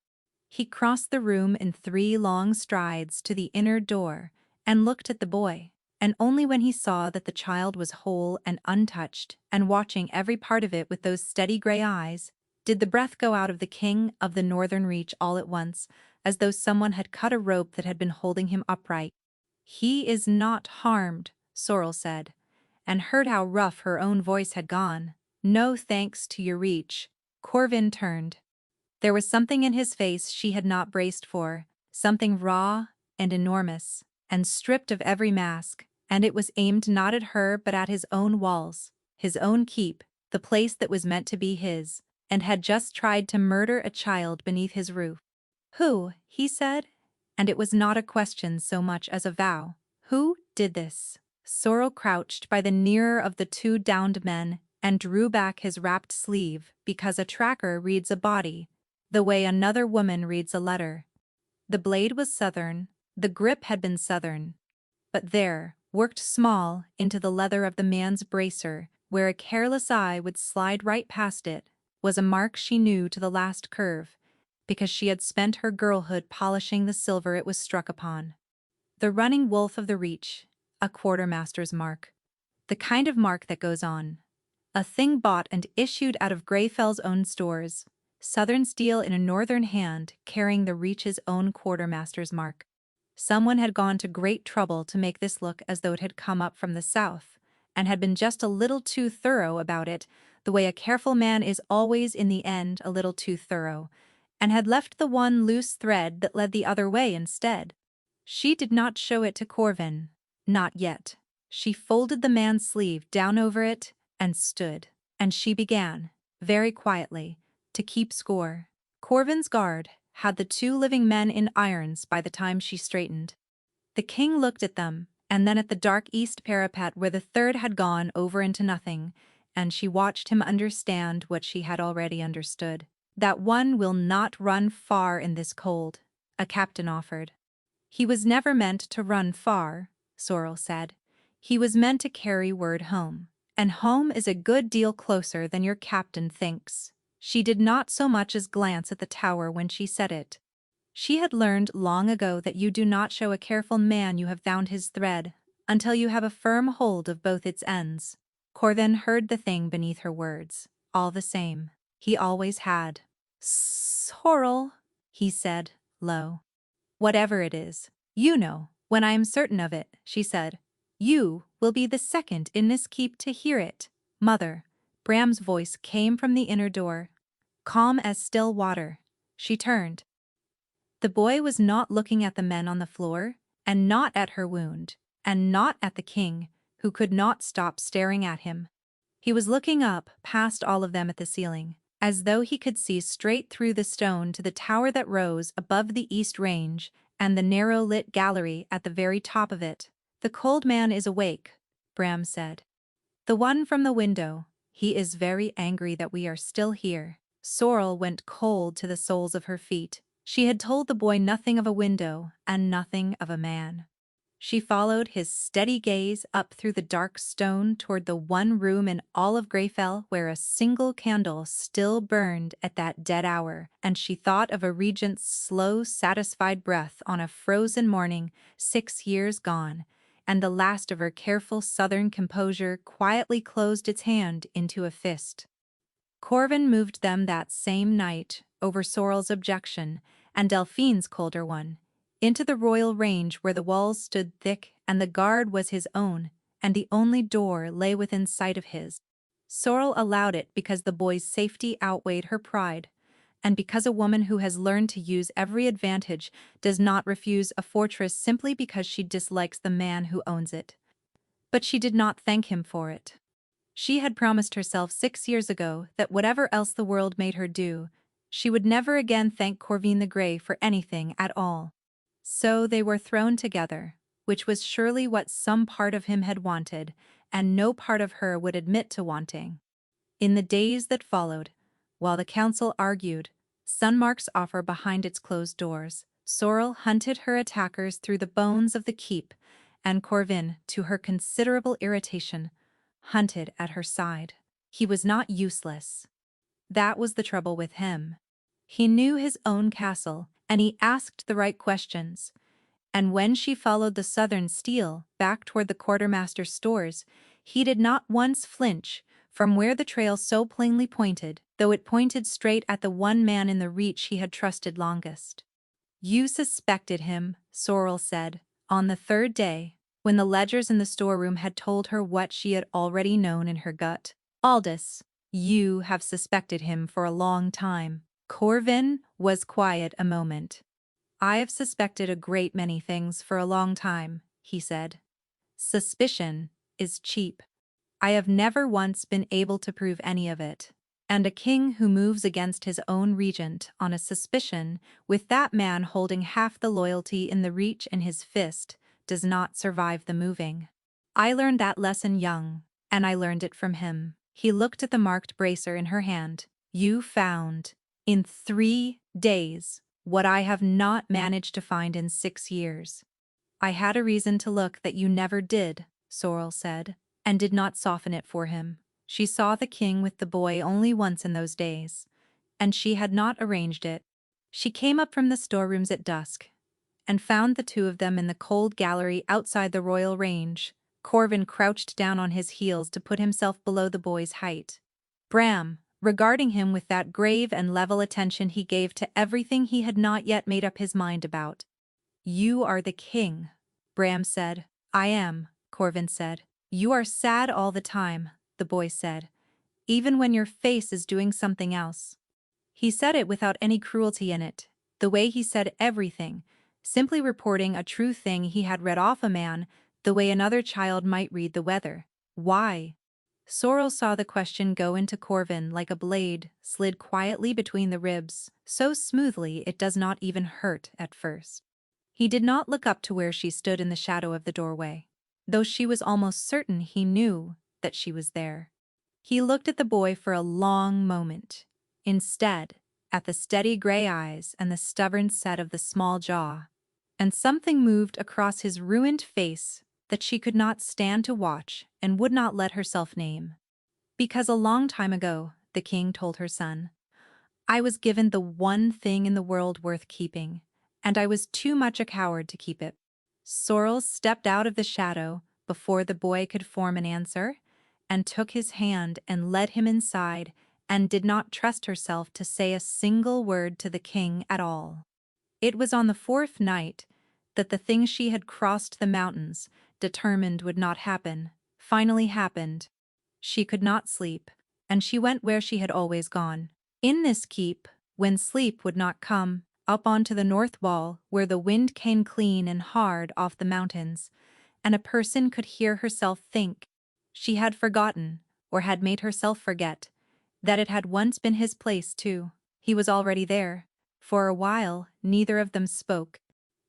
He crossed the room in 3 long strides to the inner door and looked at the boy, and only when he saw that the child was whole and untouched and watching every part of it with those steady gray eyes, did the breath go out of the king of the northern reach all at once, as though someone had cut a rope that had been holding him upright. "He is not harmed," Sorrel said, and heard how rough her own voice had gone. "No thanks to your reach." Corvin turned. There was something in his face she had not braced for, something raw and enormous, and stripped of every mask, and it was aimed not at her but at his own walls, his own keep, the place that was meant to be his, and had just tried to murder a child beneath his roof. Who, he said, and it was not a question so much as a vow, who did this? Sorrel crouched by the nearer of the two downed men and drew back his wrapped sleeve because a tracker reads a body, the way another woman reads a letter. The blade was southern, the grip had been southern, but there, worked small into the leather of the man's bracer, where a careless eye would slide right past it, was a mark she knew to the last curve, because she had spent her girlhood polishing the silver it was struck upon. The running wolf of the reach, a quartermaster's mark. The kind of mark that goes on. A thing bought and issued out of Greyfell's own stores, southern steel in a northern hand carrying the reach's own quartermaster's mark. Someone had gone to great trouble to make this look as though it had come up from the south, and had been just a little too thorough about it, the way a careful man is always in the end a little too thorough, and had left the one loose thread that led the other way instead. She did not show it to Corvin. Not yet. She folded the man's sleeve down over it and stood, and she began, very quietly, to keep score. Corvin's guard had the two living men in irons by the time she straightened. The king looked at them, and then at the dark east parapet where the third had gone over into nothing, and she watched him understand what she had already understood. That one will not run far in this cold, a captain offered. He was never meant to run far, Sorrel said. He was meant to carry word home, and home is a good deal closer than your captain thinks. She did not so much as glance at the tower when she said it. She had learned long ago that you do not show a careful man you have found his thread until you have a firm hold of both its ends. Corvin heard the thing beneath her words. All the same, he always had. Sorrel, he said, low. Whatever it is, you know, when I am certain of it, she said. You will be the second in this keep to hear it. Mother. Bram's voice came from the inner door. Calm as still water. She turned. The boy was not looking at the men on the floor, and not at her wound, and not at the king, who could not stop staring at him. He was looking up past all of them at the ceiling, as though he could see straight through the stone to the tower that rose above the east range and the narrow-lit gallery at the very top of it. The cold man is awake, Bram said. The one from the window. He is very angry that we are still here. Sorrel went cold to the soles of her feet. She had told the boy nothing of a window and nothing of a man. She followed his steady gaze up through the dark stone toward the one room in all of Greyfell where a single candle still burned at that dead hour, and she thought of a regent's slow, satisfied breath on a frozen morning 6 years gone, and the last of her careful southern composure quietly closed its hand into a fist. Corvin moved them that same night, over Sorrel's objection, and Delphine's colder one, into the royal range where the walls stood thick and the guard was his own, and the only door lay within sight of his. Sorrel allowed it because the boy's safety outweighed her pride, and because a woman who has learned to use every advantage does not refuse a fortress simply because she dislikes the man who owns it. But she did not thank him for it. She had promised herself 6 years ago that whatever else the world made her do, she would never again thank Corvin the Grey for anything at all. So they were thrown together, which was surely what some part of him had wanted, and no part of her would admit to wanting. In the days that followed, while the council argued, Sunmark's offer behind its closed doors, Sorrel hunted her attackers through the bones of the keep, and Corvin, to her considerable irritation, hunted at her side. He was not useless. That was the trouble with him. He knew his own castle, and he asked the right questions. And when she followed the southern steel back toward the quartermaster's stores, he did not once flinch from where the trail so plainly pointed, though it pointed straight at the one man in the reach he had trusted longest. You suspected him, Sorrel said, on the third day, when the ledgers in the storeroom had told her what she had already known in her gut. Aldous, you have suspected him for a long time. Corvin was quiet a moment. "I have suspected a great many things for a long time," he said. "Suspicion is cheap. I have never once been able to prove any of it. And a king who moves against his own regent on a suspicion, with that man holding half the loyalty in the reach in his fist, does not survive the moving. I learned that lesson young, and I learned it from him." He looked at the marked bracer in her hand. "You found, in 3 days, what I have not managed to find in 6 years." "I had a reason to look that you never did," Sorrel said, and did not soften it for him. She saw the king with the boy only once in those days, and she had not arranged it. She came up from the storerooms at dusk, and found the two of them in the cold gallery outside the royal range. Corvin crouched down on his heels to put himself below the boy's height. Bram, regarding him with that grave and level attention he gave to everything he had not yet made up his mind about. "You are the king," Bram said. "I am," Corvin said. "You are sad all the time," the boy said, "even when your face is doing something else." He said it without any cruelty in it, the way he said everything, simply reporting a true thing he had read off a man, the way another child might read the weather. "Why?" Sorrel saw the question go into Corvin like a blade, slid quietly between the ribs, so smoothly it does not even hurt at first. He did not look up to where she stood in the shadow of the doorway, though she was almost certain he knew that she was there. He looked at the boy for a long moment, instead at the steady gray eyes and the stubborn set of the small jaw, and something moved across his ruined face that she could not stand to watch and would not let herself name. "Because a long time ago," the king told her son, "I was given the one thing in the world worth keeping, and I was too much a coward to keep it." Sorrel stepped out of the shadow before the boy could form an answer, and took his hand and led him inside, and did not trust herself to say a single word to the king at all. It was on the 4th night that the thing she had crossed the mountains, determined would not happen, finally happened. She could not sleep, and she went where she had always gone. In this keep, when sleep would not come, up onto the north wall where the wind came clean and hard off the mountains, and a person could hear herself think. She had forgotten, or had made herself forget, that it had once been his place too. He was already there. For a while, neither of them spoke.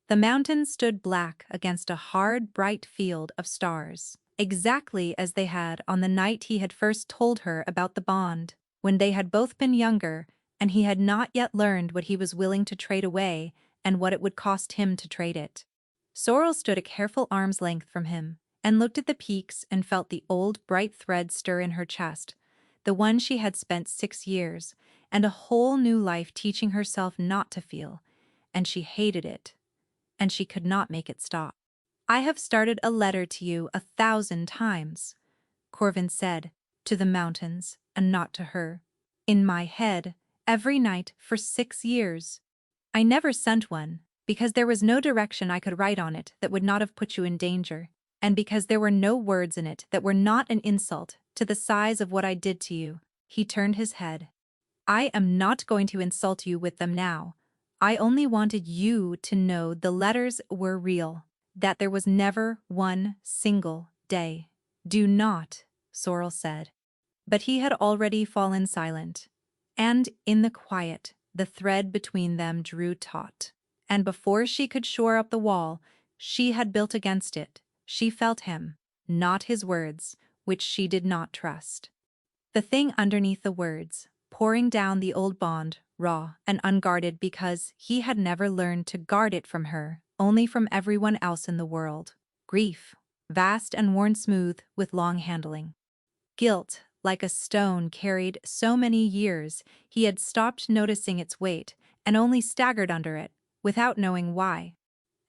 The mountains stood black against a hard, bright field of stars, exactly as they had on the night he had first told her about the bond, when they had both been younger, and he had not yet learned what he was willing to trade away and what it would cost him to trade it. Sorrel stood a careful arm's length from him, and looked at the peaks and felt the old bright thread stir in her chest, the one she had spent 6 years, and a whole new life teaching herself not to feel, and she hated it, and she could not make it stop. "I have started a letter to you 1,000 times," Corvin said, "to the mountains, and not to her. In my head, every night for 6 years. I never sent one, because there was no direction I could write on it that would not have put you in danger, and because there were no words in it that were not an insult to the size of what I did to you." He turned his head. "I am not going to insult you with them now. I only wanted you to know the letters were real, that there was never one single day." "Do not," Sorrel said. But he had already fallen silent, and in the quiet, the thread between them drew taut. And before she could shore up the wall she had built against it, she felt him, not his words, which she did not trust. The thing underneath the words, pouring down the old bond, raw and unguarded because he had never learned to guard it from her, only from everyone else in the world. Grief, vast and worn smooth with long handling. Guilt, like a stone carried so many years he had stopped noticing its weight and only staggered under it, without knowing why.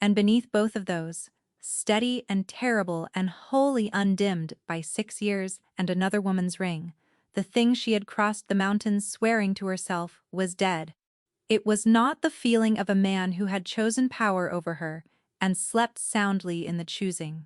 And beneath both of those, steady and terrible and wholly undimmed by 6 years and another woman's ring, the thing she had crossed the mountains swearing to herself was dead. It was not the feeling of a man who had chosen power over her and slept soundly in the choosing.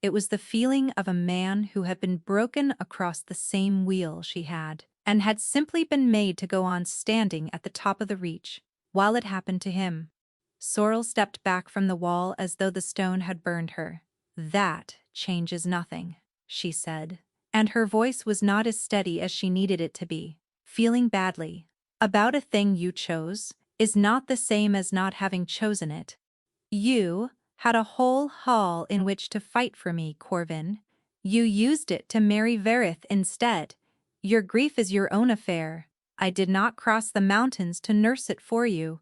It was the feeling of a man who had been broken across the same wheel she had, and had simply been made to go on standing at the top of the reach, while it happened to him. Sorrel stepped back from the wall as though the stone had burned her. "That changes nothing," she said, and her voice was not as steady as she needed it to be. "Feeling badly about a thing you chose is not the same as not having chosen it. You had a whole hall in which to fight for me, Corvin. You used it to marry Verith instead. Your grief is your own affair. I did not cross the mountains to nurse it for you."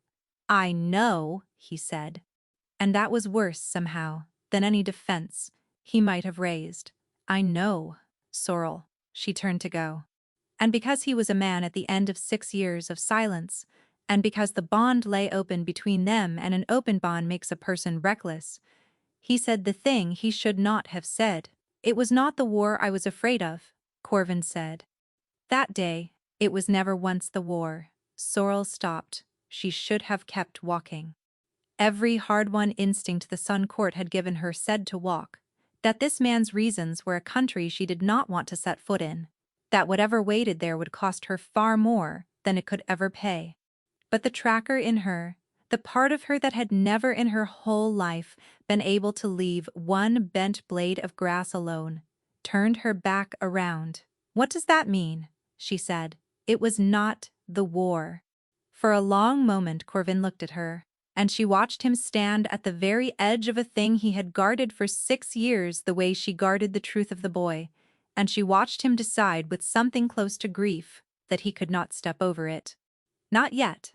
"I know," he said. And that was worse, somehow, than any defense he might have raised. "I know, Sorrel." She turned to go. And because he was a man at the end of 6 years of silence, and because the bond lay open between them and an open bond makes a person reckless, he said the thing he should not have said. "It was not the war I was afraid of," Corvin said. That day, it was never once the war. Sorrel stopped. She should have kept walking. Every hard-won instinct the Sun Court had given her said to walk, that this man's reasons were a country she did not want to set foot in, that whatever waited there would cost her far more than it could ever pay. But the tracker in her, the part of her that had never in her whole life been able to leave one bent blade of grass alone, turned her back around. "What does that mean?" she said. "It was not the war." For a long moment Corvin looked at her, and she watched him stand at the very edge of a thing he had guarded for 6 years the way she guarded the truth of the boy, and she watched him decide with something close to grief that he could not step over it. Not yet.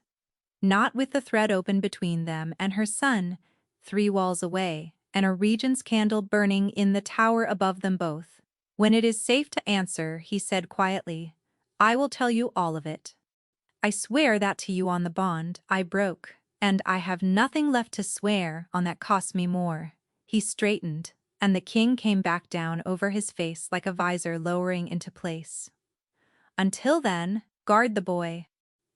Not with the thread open between them and her son, 3 walls away, and a regent's candle burning in the tower above them both. "When it is safe to answer," he said quietly, "I will tell you all of it. I swear that to you on the bond I broke, and I have nothing left to swear on that costs me more." He straightened, and the king came back down over his face like a visor lowering into place. "Until then, guard the boy.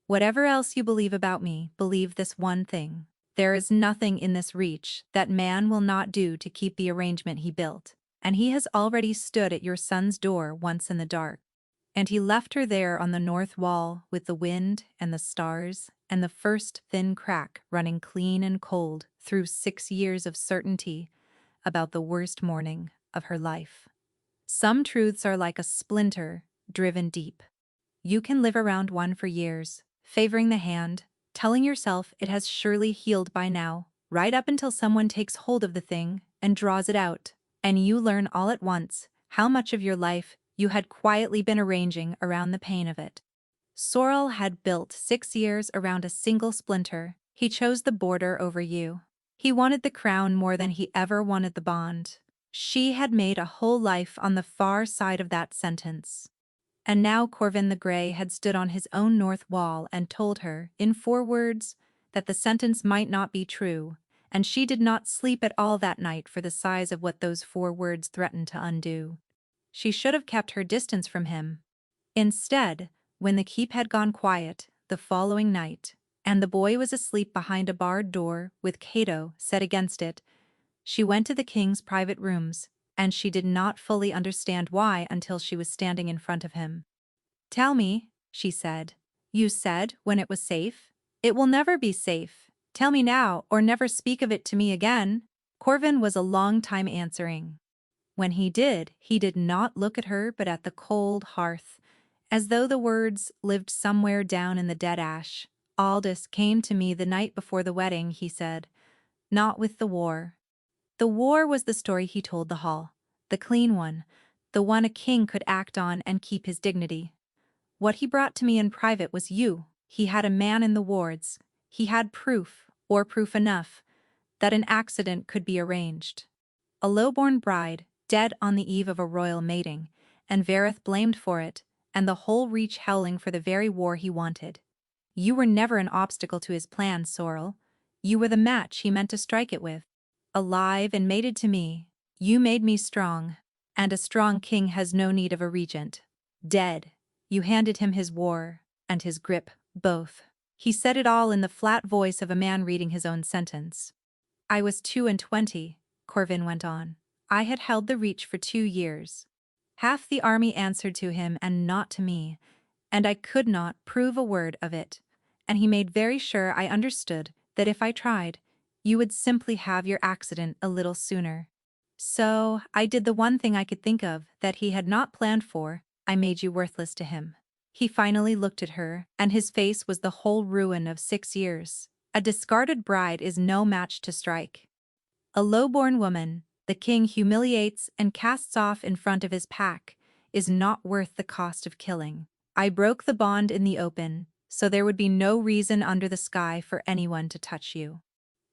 Whatever else you believe about me, believe this one thing. There is nothing in this reach that man will not do to keep the arrangement he built, and he has already stood at your son's door once in the dark." And he left her there on the north wall with the wind and the stars and the first thin crack running clean and cold through 6 years of certainty about the worst morning of her life. Some truths are like a splinter driven deep. You can live around one for years, favoring the hand, telling yourself it has surely healed by now, right up until someone takes hold of the thing and draws it out, and you learn all at once how much of your life you had quietly been arranging around the pain of it. Sorrel had built 6 years around a single splinter. He chose the border over you. He wanted the crown more than he ever wanted the bond. She had made a whole life on the far side of that sentence. And now Corvin the Grey had stood on his own north wall and told her, in 4 words, that the sentence might not be true, and she did not sleep at all that night for the size of what those 4 words threatened to undo. She should have kept her distance from him. Instead, when the keep had gone quiet the following night, and the boy was asleep behind a barred door with Cato set against it, she went to the king's private rooms, and she did not fully understand why until she was standing in front of him. "Tell me," she said. "You said when it was safe. It will never be safe. Tell me now, or never speak of it to me again." Corvin was a long time answering. When he did not look at her but at the cold hearth, as though the words lived somewhere down in the dead ash. "Aldous came to me the night before the wedding," he said. "Not with the war." The war was the story he told the hall, the clean one, the one a king could act on and keep his dignity. "What he brought to me in private was you. He had a man in the wards. He had proof, or proof enough, that an accident could be arranged. A low-born bride, dead on the eve of a royal mating, and Verith blamed for it, and the whole reach howling for the very war he wanted. You were never an obstacle to his plans, Sorrel. You were the match he meant to strike it with. Alive and mated to me, you made me strong, and a strong king has no need of a regent. Dead, you handed him his war, and his grip, both." He said it all in the flat voice of a man reading his own sentence. "I was 22, Corvin went on. "I had held the reach for 2 years. Half the army answered to him and not to me, and I could not prove a word of it. And he made very sure I understood that if I tried, you would simply have your accident a little sooner. So, I did the one thing I could think of that he had not planned for. I made you worthless to him. He finally looked at her, and his face was the whole ruin of 6 years. A discarded bride is no match to strike. A low-born woman, the king humiliates and casts off in front of his pack, is not worth the cost of killing. I broke the bond in the open, so there would be no reason under the sky for anyone to touch you.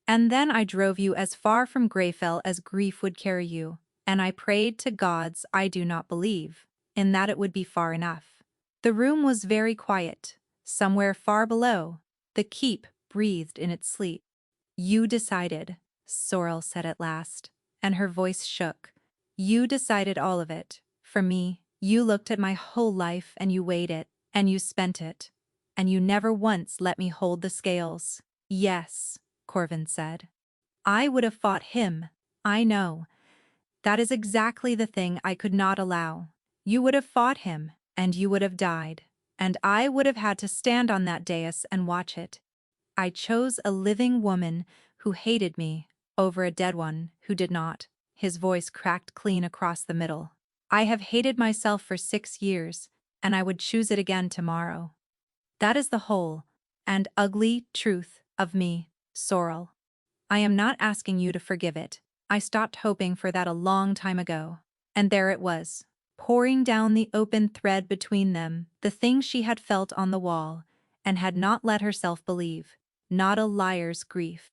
And then I drove you as far from Greyfell as grief would carry you, and I prayed to gods I do not believe, in that it would be far enough. The room was very quiet. Somewhere far below, the keep breathed in its sleep. You decided, Sorrel said at last, and her voice shook. You decided all of it. For me, you looked at my whole life and you weighed it, and you spent it. And you never once let me hold the scales. Yes, Corvin said. I would have fought him. I know. That is exactly the thing I could not allow. You would have fought him, and you would have died. And I would have had to stand on that dais and watch it. I chose a living woman who hated me over a dead one who did not. His voice cracked clean across the middle. I have hated myself for 6 years, and I would choose it again tomorrow. That is the whole and ugly truth of me, Sorrel. I am not asking you to forgive it. I stopped hoping for that a long time ago. And there it was, pouring down the open thread between them, the thing she had felt on the wall, and had not let herself believe. Not a liar's grief.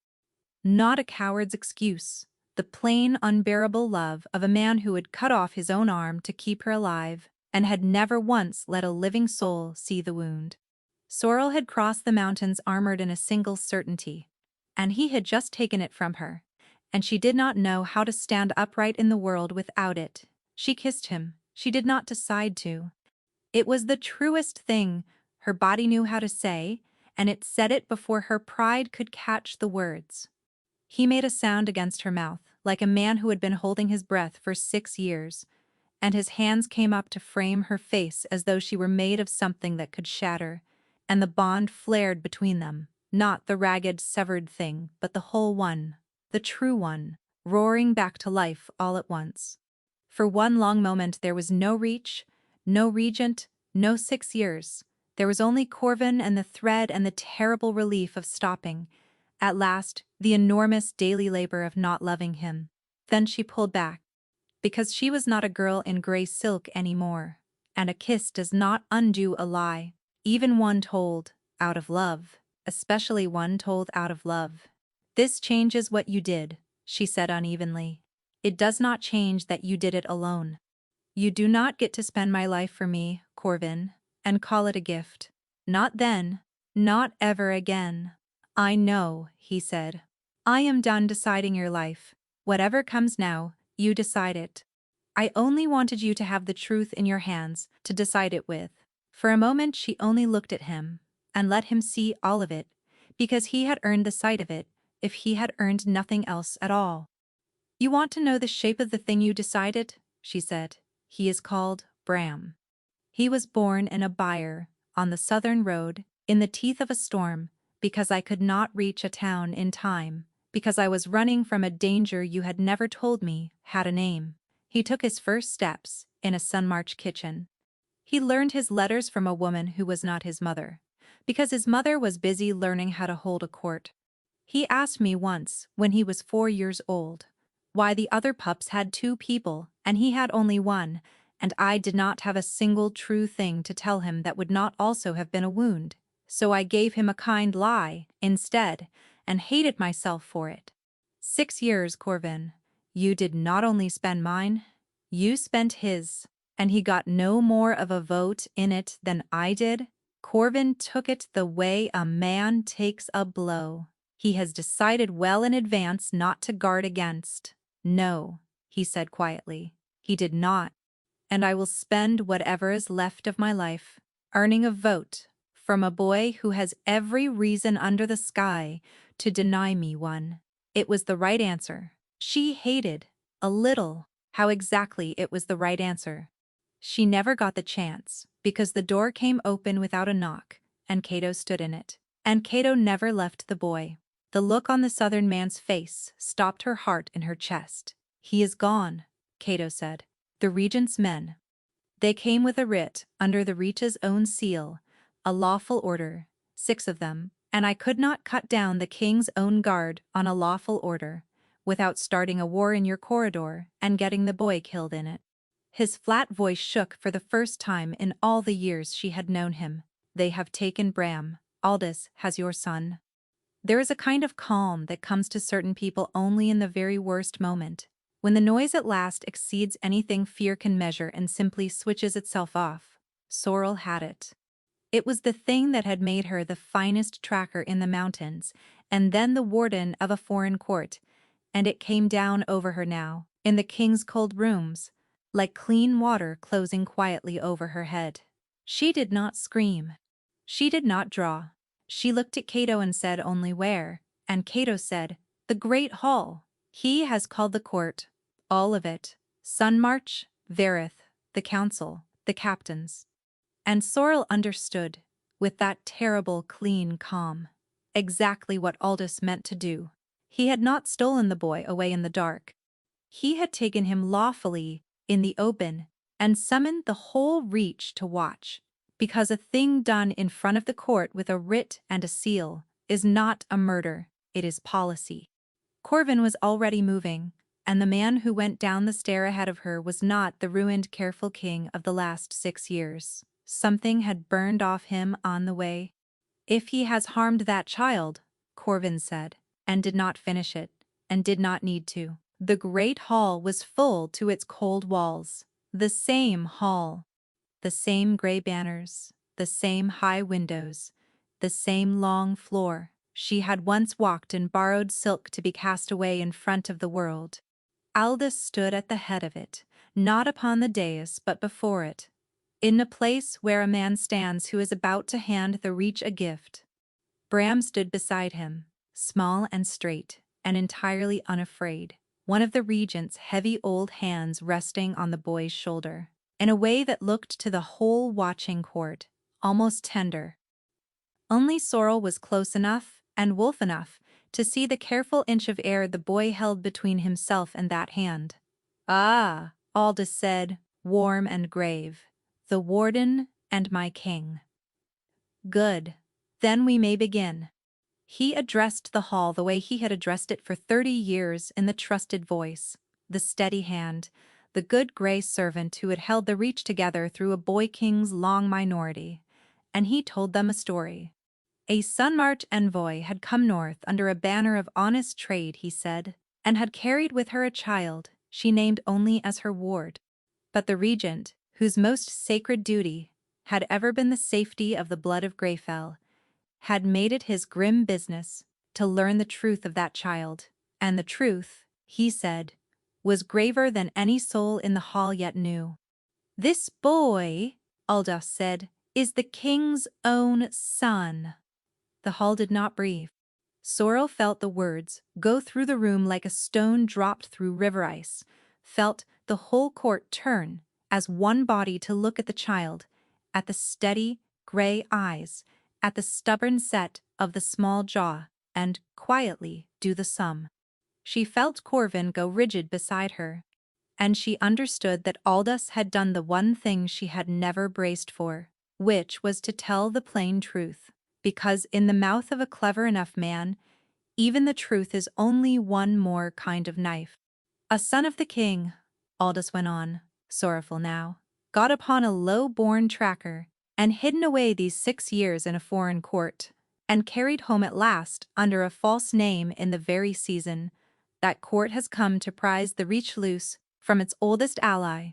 Not a coward's excuse. The plain, unbearable love of a man who had cut off his own arm to keep her alive, and had never once let a living soul see the wound. Sorrel had crossed the mountains armored in a single certainty, and he had just taken it from her, and she did not know how to stand upright in the world without it. She kissed him. She did not decide to. It was the truest thing her body knew how to say, and it said it before her pride could catch the words. He made a sound against her mouth, like a man who had been holding his breath for 6 years, and his hands came up to frame her face as though she were made of something that could shatter, and the bond flared between them, not the ragged, severed thing, but the whole one, the true one, roaring back to life all at once. For one long moment there was no reach, no regent, no 6 years. There was only Corvin and the thread and the terrible relief of stopping. At last, the enormous daily labor of not loving him. Then she pulled back, because she was not a girl in gray silk anymore, and a kiss does not undo a lie, even one told out of love, especially one told out of love. This changes what you did, she said unevenly. It does not change that you did it alone. You do not get to spend my life for me, Corvin, and call it a gift. Not then, not ever again. I know, he said. I am done deciding your life. Whatever comes now, you decide it. I only wanted you to have the truth in your hands to decide it with. For a moment she only looked at him, and let him see all of it, because he had earned the sight of it, if he had earned nothing else at all. You want to know the shape of the thing you decided? She said. He is called Bram. He was born in a byre, on the southern road, in the teeth of a storm, because I could not reach a town in time, because I was running from a danger you had never told me had a name. He took his first steps in a Sunmarch kitchen. He learned his letters from a woman who was not his mother, because his mother was busy learning how to hold a court. He asked me once, when he was 4 years old, why the other pups had 2 people and he had only one, and I did not have a single true thing to tell him that would not also have been a wound. So I gave him a kind lie, instead, and hated myself for it. 6 years, Corvin. You did not only spend mine, you spent his, and he got no more of a vote in it than I did. Corvin took it the way a man takes a blow. He has decided well in advance not to guard against. No, he said quietly. He did not. And I will spend whatever is left of my life earning a vote from a boy who has every reason under the sky to deny me one. It was the right answer. She hated, a little, how exactly it was the right answer. She never got the chance. because the door came open without a knock, and Cato stood in it. And Cato never left the boy. The look on the southern man's face stopped her heart in her chest. "He is gone," Cato said. "The regent's men. They came with a writ under the Reach's own seal, a lawful order, 6 of them, and I could not cut down the king's own guard on a lawful order, without starting a war in your corridor and getting the boy killed in it." His flat voice shook for the first time in all the years she had known him. "They have taken Bram. Aldous has your son." There is a kind of calm that comes to certain people only in the very worst moment, when the noise at last exceeds anything fear can measure and simply switches itself off. Sorrel had it. It was the thing that had made her the finest tracker in the mountains, and then the warden of a foreign court, and it came down over her now, in the king's cold rooms, like clean water closing quietly over her head. She did not scream. She did not draw. She looked at Cato and said only where, and Cato said, "The great hall. He has called the court, all of it, Sunmarch, Verith, the council, the captains." And Sorrel understood, with that terrible clean calm, exactly what Aldous meant to do. He had not stolen the boy away in the dark. He had taken him lawfully, in the open, and summoned the whole Reach to watch, because a thing done in front of the court with a writ and a seal is not a murder, it is policy. Corvin was already moving, and the man who went down the stair ahead of her was not the ruined careful king of the last 6 years. Something had burned off him on the way. "If he has harmed that child," Corvin said, and did not finish it, and did not need to. The great hall was full to its cold walls. The same hall. The same gray banners, the same high windows, the same long floor. She had once walked in borrowed silk to be cast away in front of the world. Aldous stood at the head of it, not upon the dais but before it, in a place where a man stands who is about to hand the Reach a gift. Bram stood beside him, small and straight, and entirely unafraid, one of the regent's heavy old hands resting on the boy's shoulder, in a way that looked to the whole watching court, almost tender. Only Sorrel was close enough and wolf enough to see the careful inch of air the boy held between himself and that hand. "Ah," Aldous said, warm and grave, "the warden and my king. Good. Then we may begin." He addressed the hall the way he had addressed it for 30 years in the trusted voice, the steady hand, the good gray servant who had held the Reach together through a boy king's long minority, and he told them a story. A Sunmarch envoy had come north under a banner of honest trade, he said, and had carried with her a child she named only as her ward. But the regent, whose most sacred duty had ever been the safety of the blood of Greyfell, had made it his grim business to learn the truth of that child, and the truth, he said, was graver than any soul in the hall yet knew. "This boy," Aldous said, "is the king's own son." The hall did not breathe. Sorrel felt the words go through the room like a stone dropped through river ice, felt the whole court turn as one body to look at the child, at the steady, gray eyes, at the stubborn set of the small jaw, and, quietly, do the sum. She felt Corvin go rigid beside her, and she understood that Aldous had done the one thing she had never braced for, which was to tell the plain truth, because in the mouth of a clever enough man, even the truth is only one more kind of knife. "A son of the king," Aldous went on, sorrowful now, "got upon a low-born tracker, and hidden away these 6 years in a foreign court, and carried home at last under a false name in the very season that court has come to prize the Reach loose from its oldest ally.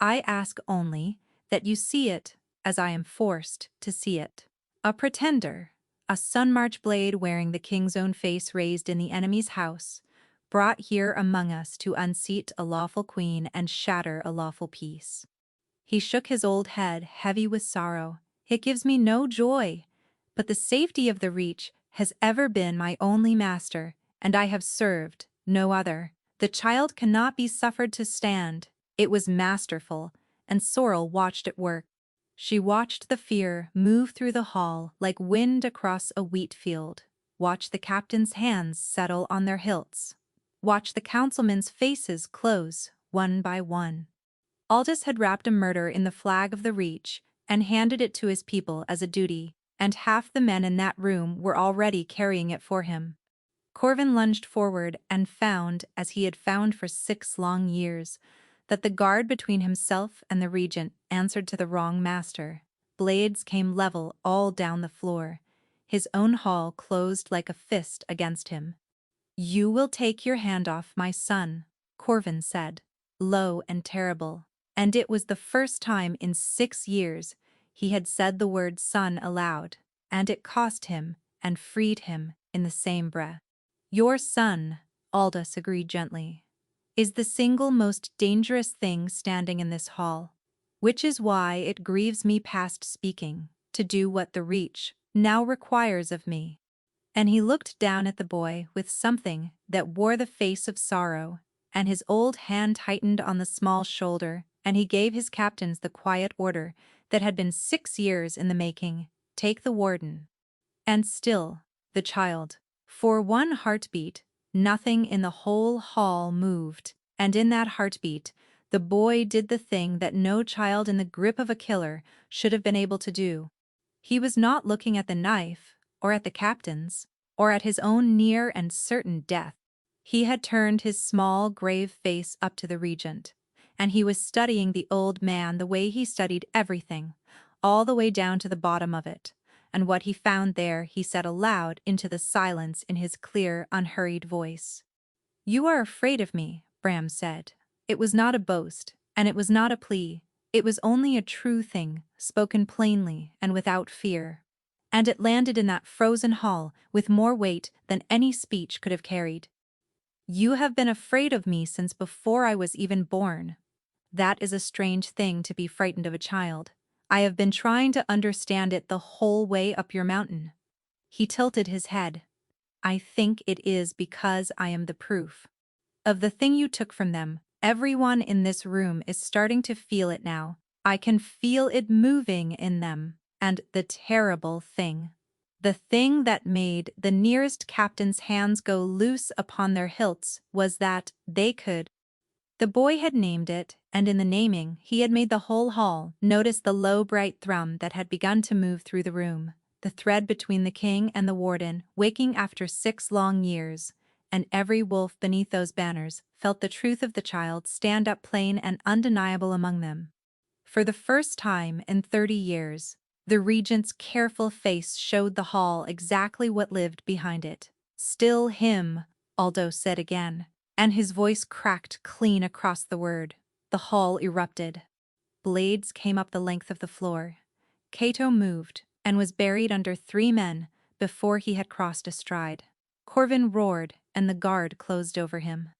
I ask only that you see it as I am forced to see it. A pretender, a Sunmarch blade wearing the king's own face raised in the enemy's house, brought here among us to unseat a lawful queen and shatter a lawful peace." He shook his old head, heavy with sorrow. "It gives me no joy, but the safety of the Reach has ever been my only master, and I have served no other. The child cannot be suffered to stand." It was masterful, and Sorrel watched it work. She watched the fear move through the hall like wind across a wheat field. Watched the captain's hands settle on their hilts. Watched the councilmen's faces close, one by one. Aldous had wrapped a murder in the flag of the Reach and handed it to his people as a duty, and half the men in that room were already carrying it for him. Corvin lunged forward and found, as he had found for 6 long years, that the guard between himself and the regent answered to the wrong master. Blades came level all down the floor. His own hall closed like a fist against him. "You will take your hand off my son," Corvin said, low and terrible, and it was the first time in 6 years he had said the word son aloud, and it cost him and freed him in the same breath. "Your son," Aldous agreed gently, "is the single most dangerous thing standing in this hall, which is why it grieves me past speaking to do what the Reach now requires of me." And he looked down at the boy with something that wore the face of sorrow, and his old hand tightened on the small shoulder, and he gave his captains the quiet order that had been 6 years in the making: "Take the warden." And still, the child. For one heartbeat, nothing in the whole hall moved, and in that heartbeat, the boy did the thing that no child in the grip of a killer should have been able to do. He was not looking at the knife, or at the captain's, or at his own near and certain death. He had turned his small, grave face up to the regent, and he was studying the old man the way he studied everything, all the way down to the bottom of it. And what he found there he said aloud into the silence in his clear, unhurried voice. "You are afraid of me," Bram said. It was not a boast, and it was not a plea. It was only a true thing, spoken plainly and without fear. And it landed in that frozen hall with more weight than any speech could have carried. "You have been afraid of me since before I was even born. That is a strange thing to be frightened of a child. I have been trying to understand it the whole way up your mountain." He tilted his head. "I think it is because I am the proof of the thing you took from them. Everyone in this room is starting to feel it now. I can feel it moving in them. And the terrible thing, the thing that made the nearest captain's hands go loose upon their hilts, was that they could." The boy had named it, and in the naming he had made the whole hall notice the low bright thrum that had begun to move through the room, the thread between the king and the warden, waking after 6 long years, and every wolf beneath those banners felt the truth of the child stand up plain and undeniable among them. For the first time in 30 years, the regent's careful face showed the hall exactly what lived behind it. "Still him," Aldo said again, and his voice cracked clean across the word. The hall erupted. Blades came up the length of the floor. Cato moved and was buried under 3 men before he had crossed a stride. Corvin roared, and the guard closed over him.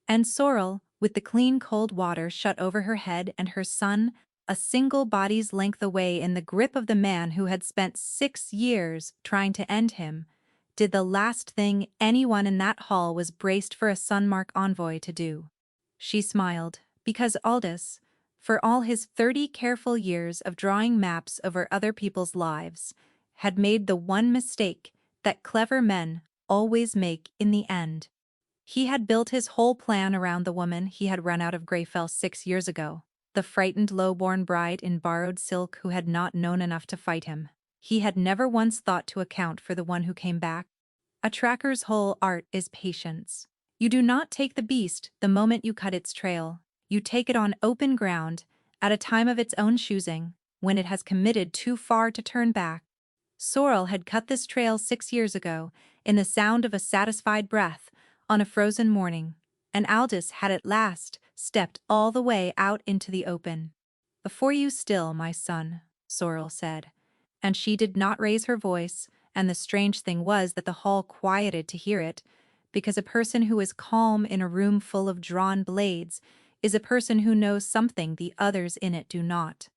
And Sorrel, with the clean cold water shut over her head and her son, a single body's length away in the grip of the man who had spent 6 years trying to end him, did the last thing anyone in that hall was braced for a Sunmark envoy to do. She smiled, because Aldous, for all his 30 careful years of drawing maps over other people's lives, had made the one mistake that clever men always make in the end. He had built his whole plan around the woman he had run out of Greyfell 6 years ago, the frightened low-born bride in borrowed silk who had not known enough to fight him. He had never once thought to account for the one who came back. A tracker's whole art is patience. You do not take the beast the moment you cut its trail. You take it on open ground, at a time of its own choosing, when it has committed too far to turn back. Sorrel had cut this trail 6 years ago, in the sound of a satisfied breath, on a frozen morning, and Aldous had at last stepped all the way out into the open. "Before you still, my son," Sorrel said, and she did not raise her voice, and the strange thing was that the hall quieted to hear it, because a person who is calm in a room full of drawn blades is a person who knows something the others in it do not.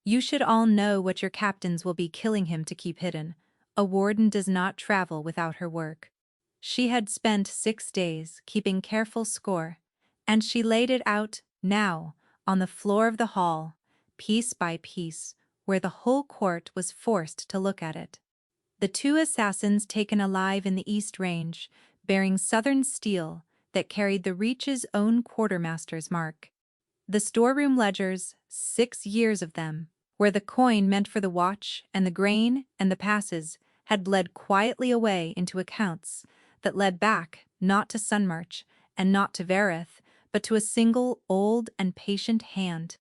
"You should all know what your captains will be killing him to keep hidden. A warden does not travel without her work." She had spent 6 days keeping careful score, and she laid it out, now, on the floor of the hall, piece by piece, where the whole court was forced to look at it. The two assassins taken alive in the East Range, bearing southern steel that carried the Reach's own quartermaster's mark. The storeroom ledgers, 6 years of them, where the coin meant for the watch and the grain and the passes, had bled quietly away into accounts that led back not to Sunmarch and not to Verith, but to a single old and patient hand.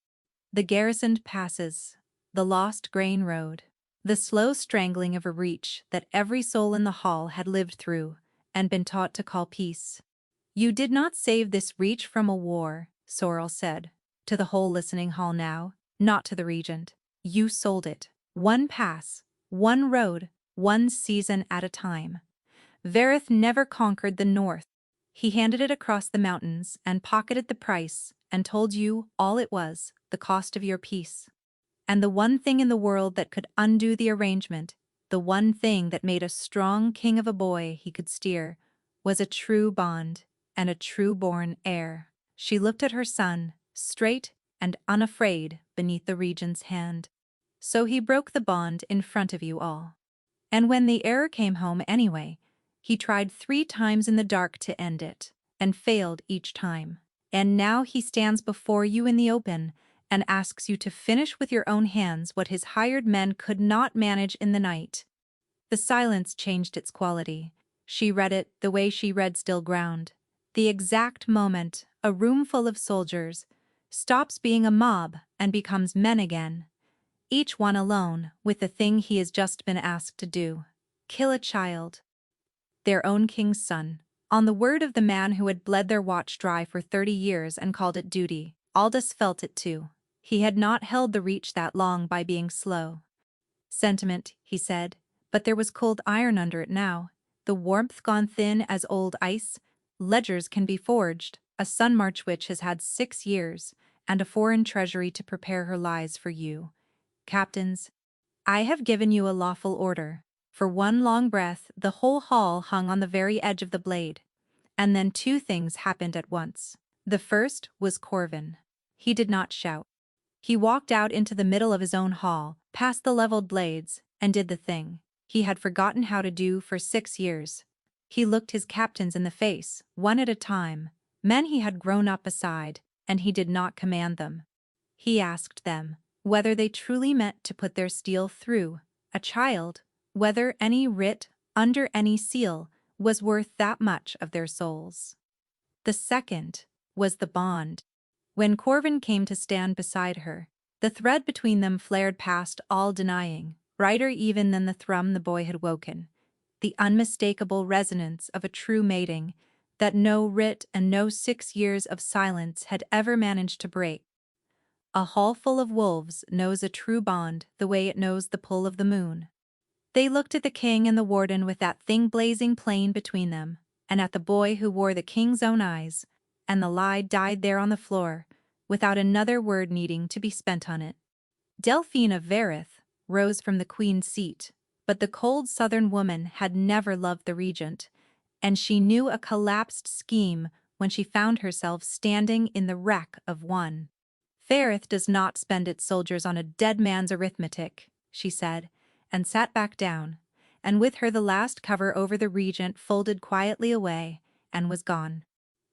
The garrisoned passes, the lost grain road, the slow strangling of a reach that every soul in the hall had lived through and been taught to call peace. "You did not save this reach from a war," Sorrel said, to the whole listening hall now, not to the regent. "You sold it. One pass, one road, one season at a time. Verith never conquered the north. He handed it across the mountains and pocketed the price and told you all it was, the cost of your peace. And the one thing in the world that could undo the arrangement, the one thing that made a strong king of a boy he could steer, was a true bond and a true-born heir." She looked at her son, straight and unafraid beneath the regent's hand. "So he broke the bond in front of you all. And when the heir came home anyway, he tried 3 times in the dark to end it, and failed each time. And now he stands before you in the open and asks you to finish with your own hands what his hired men could not manage in the night." The silence changed its quality. She read it the way she read still ground. The exact moment a room full of soldiers stops being a mob and becomes men again, each one alone with the thing he has just been asked to do: kill a child, their own king's son, on the word of the man who had bled their watch dry for 30 years and called it duty. Aldous felt it too. He had not held the reach that long by being slow. "Sentiment," he said, but there was cold iron under it now, the warmth gone thin as old ice. "Ledgers can be forged. A Sunmarch witch has had 6 years, and a foreign treasury to prepare her lies for you. Captains, I have given you a lawful order." For one long breath, the whole hall hung on the very edge of the blade. And then 2 things happened at once. The first was Corvin. He did not shout. He walked out into the middle of his own hall, past the leveled blades, and did the thing he had forgotten how to do for 6 years. He looked his captains in the face, one at a time, men he had grown up beside, and he did not command them. He asked them whether they truly meant to put their steel through a child, whether any writ under any seal was worth that much of their souls. The second was the bond. When Corvin came to stand beside her, the thread between them flared past all denying, brighter even than the thrum the boy had woken, the unmistakable resonance of a true mating that no writ and no 6 years of silence had ever managed to break. A hall full of wolves knows a true bond the way it knows the pull of the moon. They looked at the king and the warden with that thing blazing plain between them, and at the boy who wore the king's own eyes, and the lie died there on the floor, without another word needing to be spent on it. Delphine of Verith rose from the queen's seat, but the cold southern woman had never loved the regent, and she knew a collapsed scheme when she found herself standing in the wreck of one. "Verith does not spend its soldiers on a dead man's arithmetic," she said, and sat back down, and with her the last cover over the regent folded quietly away, and was gone.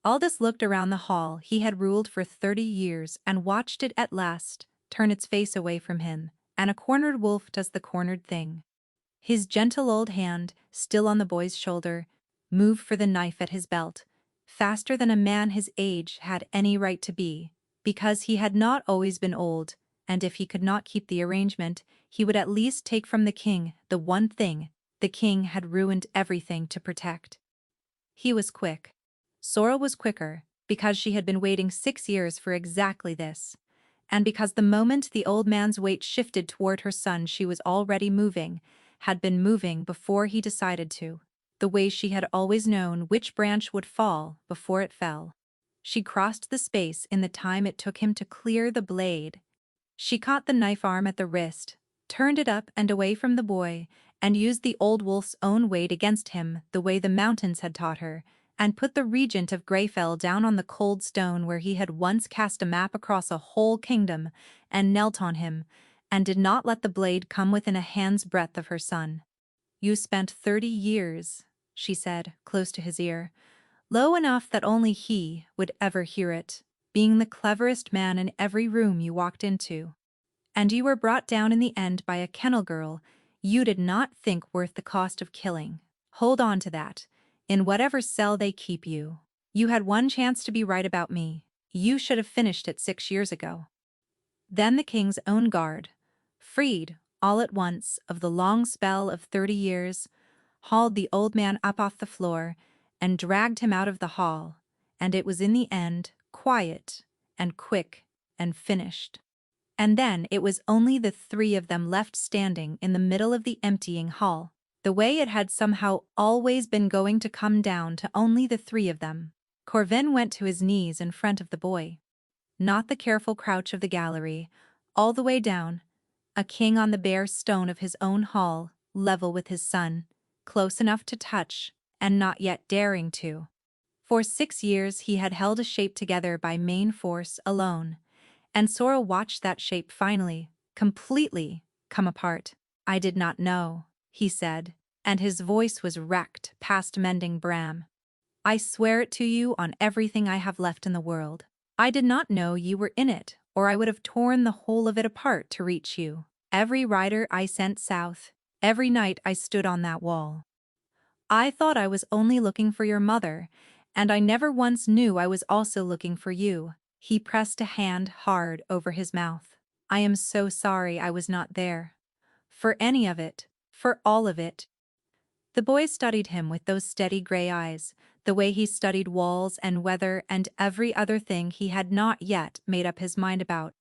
Aldous looked around the hall he had ruled for 30 years and watched it at last turn its face away from him, and a cornered wolf does the cornered thing. His gentle old hand, still on the boy's shoulder, moved for the knife at his belt, faster than a man his age had any right to be, because he had not always been old, and if he could not keep the arrangement, he would at least take from the king the one thing the king had ruined everything to protect. He was quick. Sorrel was quicker, because she had been waiting 6 years for exactly this, and because the moment the old man's weight shifted toward her son she was already moving, had been moving before he decided to, the way she had always known which branch would fall before it fell. She crossed the space in the time it took him to clear the blade. She caught the knife arm at the wrist, turned it up and away from the boy, and used the old wolf's own weight against him the way the mountains had taught her, and put the regent of Greyfell down on the cold stone where he had once cast a map across a whole kingdom, and knelt on him, and did not let the blade come within a hand's breadth of her son. "You spent 30 years," she said, close to his ear, low enough that only he would ever hear it, "being the cleverest man in every room you walked into. And you were brought down in the end by a kennel girl you did not think worth the cost of killing. Hold on to that, in whatever cell they keep you. You had one chance to be right about me. You should have finished it 6 years ago." Then the king's own guard, freed all at once of the long spell of 30 years, hauled the old man up off the floor and dragged him out of the hall, and it was in the end quiet and quick and finished. And then it was only the 3 of them left standing in the middle of the emptying hall, the way it had somehow always been going to come down to only the 3 of them. Corvin went to his knees in front of the boy. Not the careful crouch of the gallery, all the way down, a king on the bare stone of his own hall, level with his son, close enough to touch, and not yet daring to. For 6 years he had held a shape together by main force alone, and Sorrel watched that shape finally, completely, come apart. "I did not know," he said, and his voice was wrecked past mending Bram. "I swear it to you on everything I have left in the world. I did not know you were in it, or I would have torn the whole of it apart to reach you. Every rider I sent south, every night I stood on that wall. I thought I was only looking for your mother, and I never once knew I was also looking for you." He pressed a hand hard over his mouth. "I am so sorry I was not there. For any of it, for all of it." The boy studied him with those steady gray eyes, the way he studied walls and weather and every other thing he had not yet made up his mind about.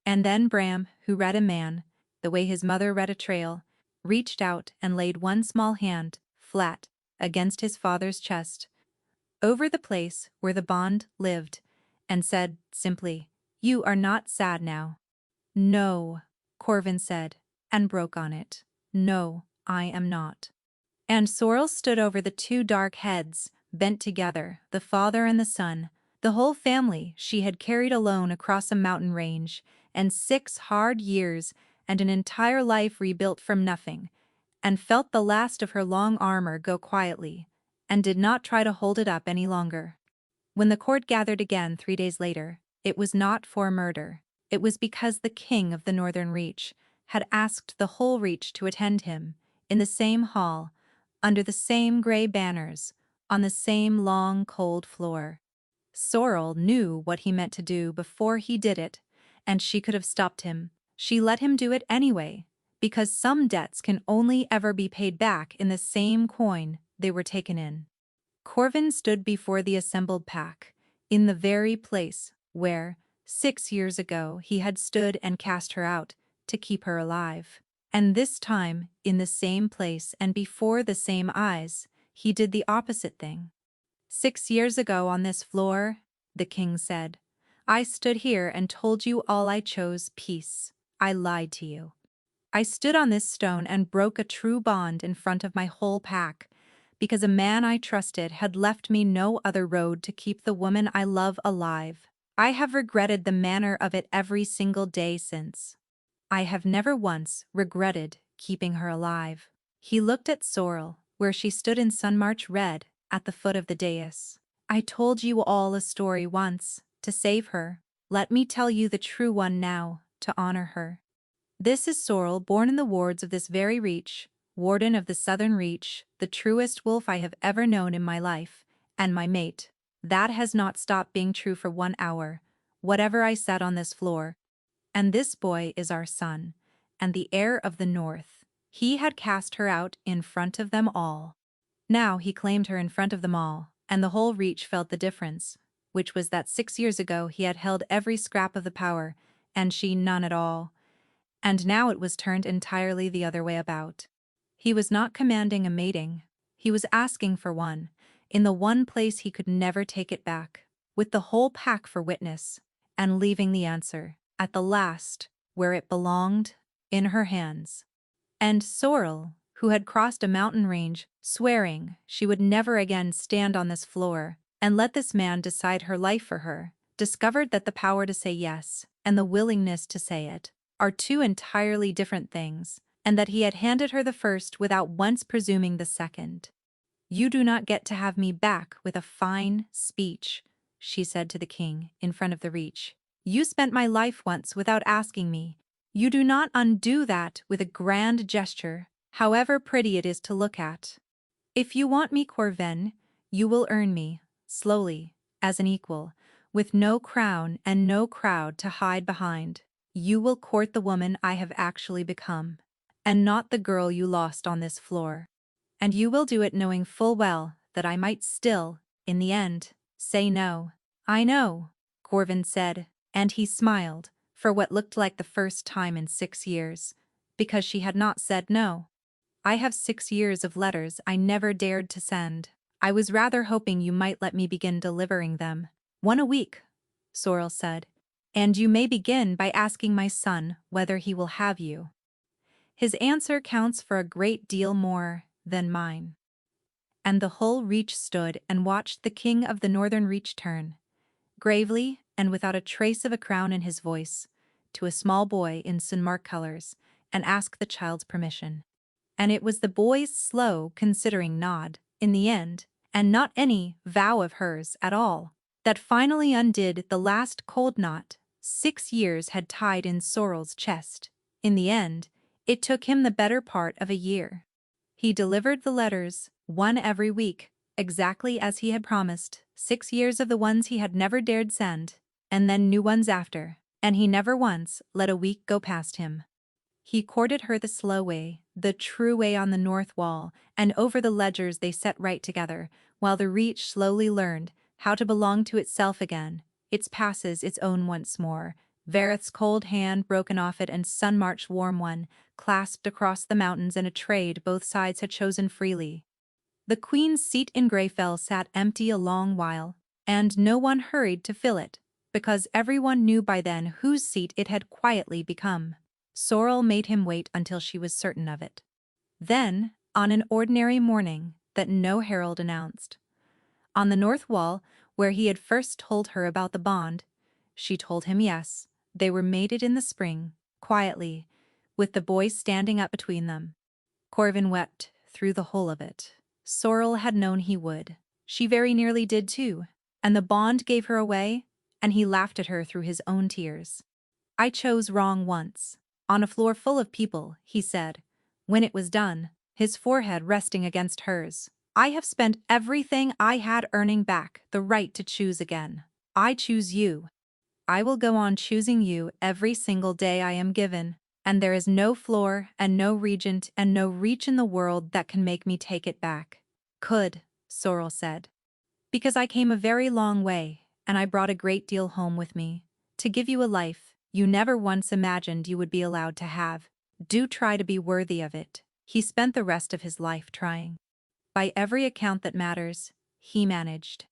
And then Bram, who read a man, the way his mother read a trail, reached out and laid one small hand, flat, against his father's chest, over the place where the bond lived, and said simply, "You are not sad now." "No," Corvin said, and broke on it. "No, I am not." And Sorrel stood over the 2 dark heads, bent together, the father and the son, the whole family she had carried alone across a mountain range, and 6 hard years and an entire life rebuilt from nothing, and felt the last of her long armor go quietly, and did not try to hold it up any longer. When the court gathered again 3 days later, it was not for murder. It was because the king of the Northern Reach had asked the whole Reach to attend him, in the same hall, under the same gray banners, on the same long, cold floor. Sorrel knew what he meant to do before he did it, and she could have stopped him. She let him do it anyway, because some debts can only ever be paid back in the same coin they were taken in. Corvin stood before the assembled pack, in the very place where, 6 years ago, he had stood and cast her out to keep her alive. And this time, in the same place and before the same eyes, he did the opposite thing. 6 years ago on this floor, the king said, I stood here and told you all I chose peace. I lied to you. I stood on this stone and broke a true bond in front of my whole pack, because a man I trusted had left me no other road to keep the woman I love alive. I have regretted the manner of it every single day since. I have never once regretted keeping her alive. He looked at Sorrel, where she stood in Sunmarch red, at the foot of the dais. I told you all a story once, to save her. Let me tell you the true one now, to honor her. This is Sorrel, born in the wards of this very Reach, warden of the Southern Reach, the truest wolf I have ever known in my life, and my mate. That has not stopped being true for 1 hour, whatever I said on this floor. And this boy is our son, and the heir of the North. He had cast her out in front of them all. Now he claimed her in front of them all, and the whole Reach felt the difference, which was that 6 years ago he had held every scrap of the power, and she none at all. And now it was turned entirely the other way about. He was not commanding a mating. He was asking for one, in the one place he could never take it back, with the whole pack for witness, and leaving the answer, at the last, where it belonged, in her hands. And Sorrel, who had crossed a mountain range, swearing she would never again stand on this floor and let this man decide her life for her, discovered that the power to say yes, and the willingness to say it, are two entirely different things, and that he had handed her the first without once presuming the second. "You do not get to have me back with a fine speech," she said to the king in front of the Reach. "You spent my life once without asking me. You do not undo that with a grand gesture, however pretty it is to look at. If you want me, Corvin, you will earn me, slowly, as an equal, with no crown and no crowd to hide behind. You will court the woman I have actually become, and not the girl you lost on this floor. And you will do it knowing full well that I might still, in the end, say no." "I know," Corvin said, and he smiled, for what looked like the first time in 6 years, because she had not said no. "I have 6 years of letters I never dared to send. I was rather hoping you might let me begin delivering them. 1 a week," Sorrel said. "And you may begin by asking my son whether he will have you. His answer counts for a great deal more than mine." And the whole Reach stood and watched the king of the Northern Reach turn, gravely and without a trace of a crown in his voice, to a small boy in Sunmark colors, and ask the child's permission. And it was the boy's slow, considering nod, in the end, and not any vow of hers at all, that finally undid the last cold knot 6 years had tied in Sorrel's chest. In the end, it took him the better part of a year. He delivered the letters, 1 every week, exactly as he had promised, 6 years of the ones he had never dared send, and then new ones after, and he never once let a week go past him. He courted her the slow way, the true way on the north wall, and over the ledgers they set right together, while the Reach slowly learned how to belong to itself again, its passes its own once more, Vareth's cold hand broken off it and Sunmarch's warm one, clasped across the mountains in a trade both sides had chosen freely. The Queen's seat in Greyfell sat empty a long while, and no one hurried to fill it, because everyone knew by then whose seat it had quietly become. Sorrel made him wait until she was certain of it. Then, on an ordinary morning that no herald announced, on the north wall, where he had first told her about the bond, she told him yes, they were mated in the spring, quietly, with the boy standing up between them. Corvin wept through the whole of it. Sorrel had known he would. She very nearly did too, and the bond gave her away, and he laughed at her through his own tears. "I chose wrong once. On a floor full of people," he said, when it was done, his forehead resting against hers. "I have spent everything I had earning back the right to choose again. I choose you. I will go on choosing you every single day I am given, and there is no floor and no regent and no Reach in the world that can make me take it back." "Could," Sorrel said. "Because I came a very long way, and I brought a great deal home with me, to give you a life you never once imagined you would be allowed to have. Do try to be worthy of it." He spent the rest of his life trying. By every account that matters, he managed.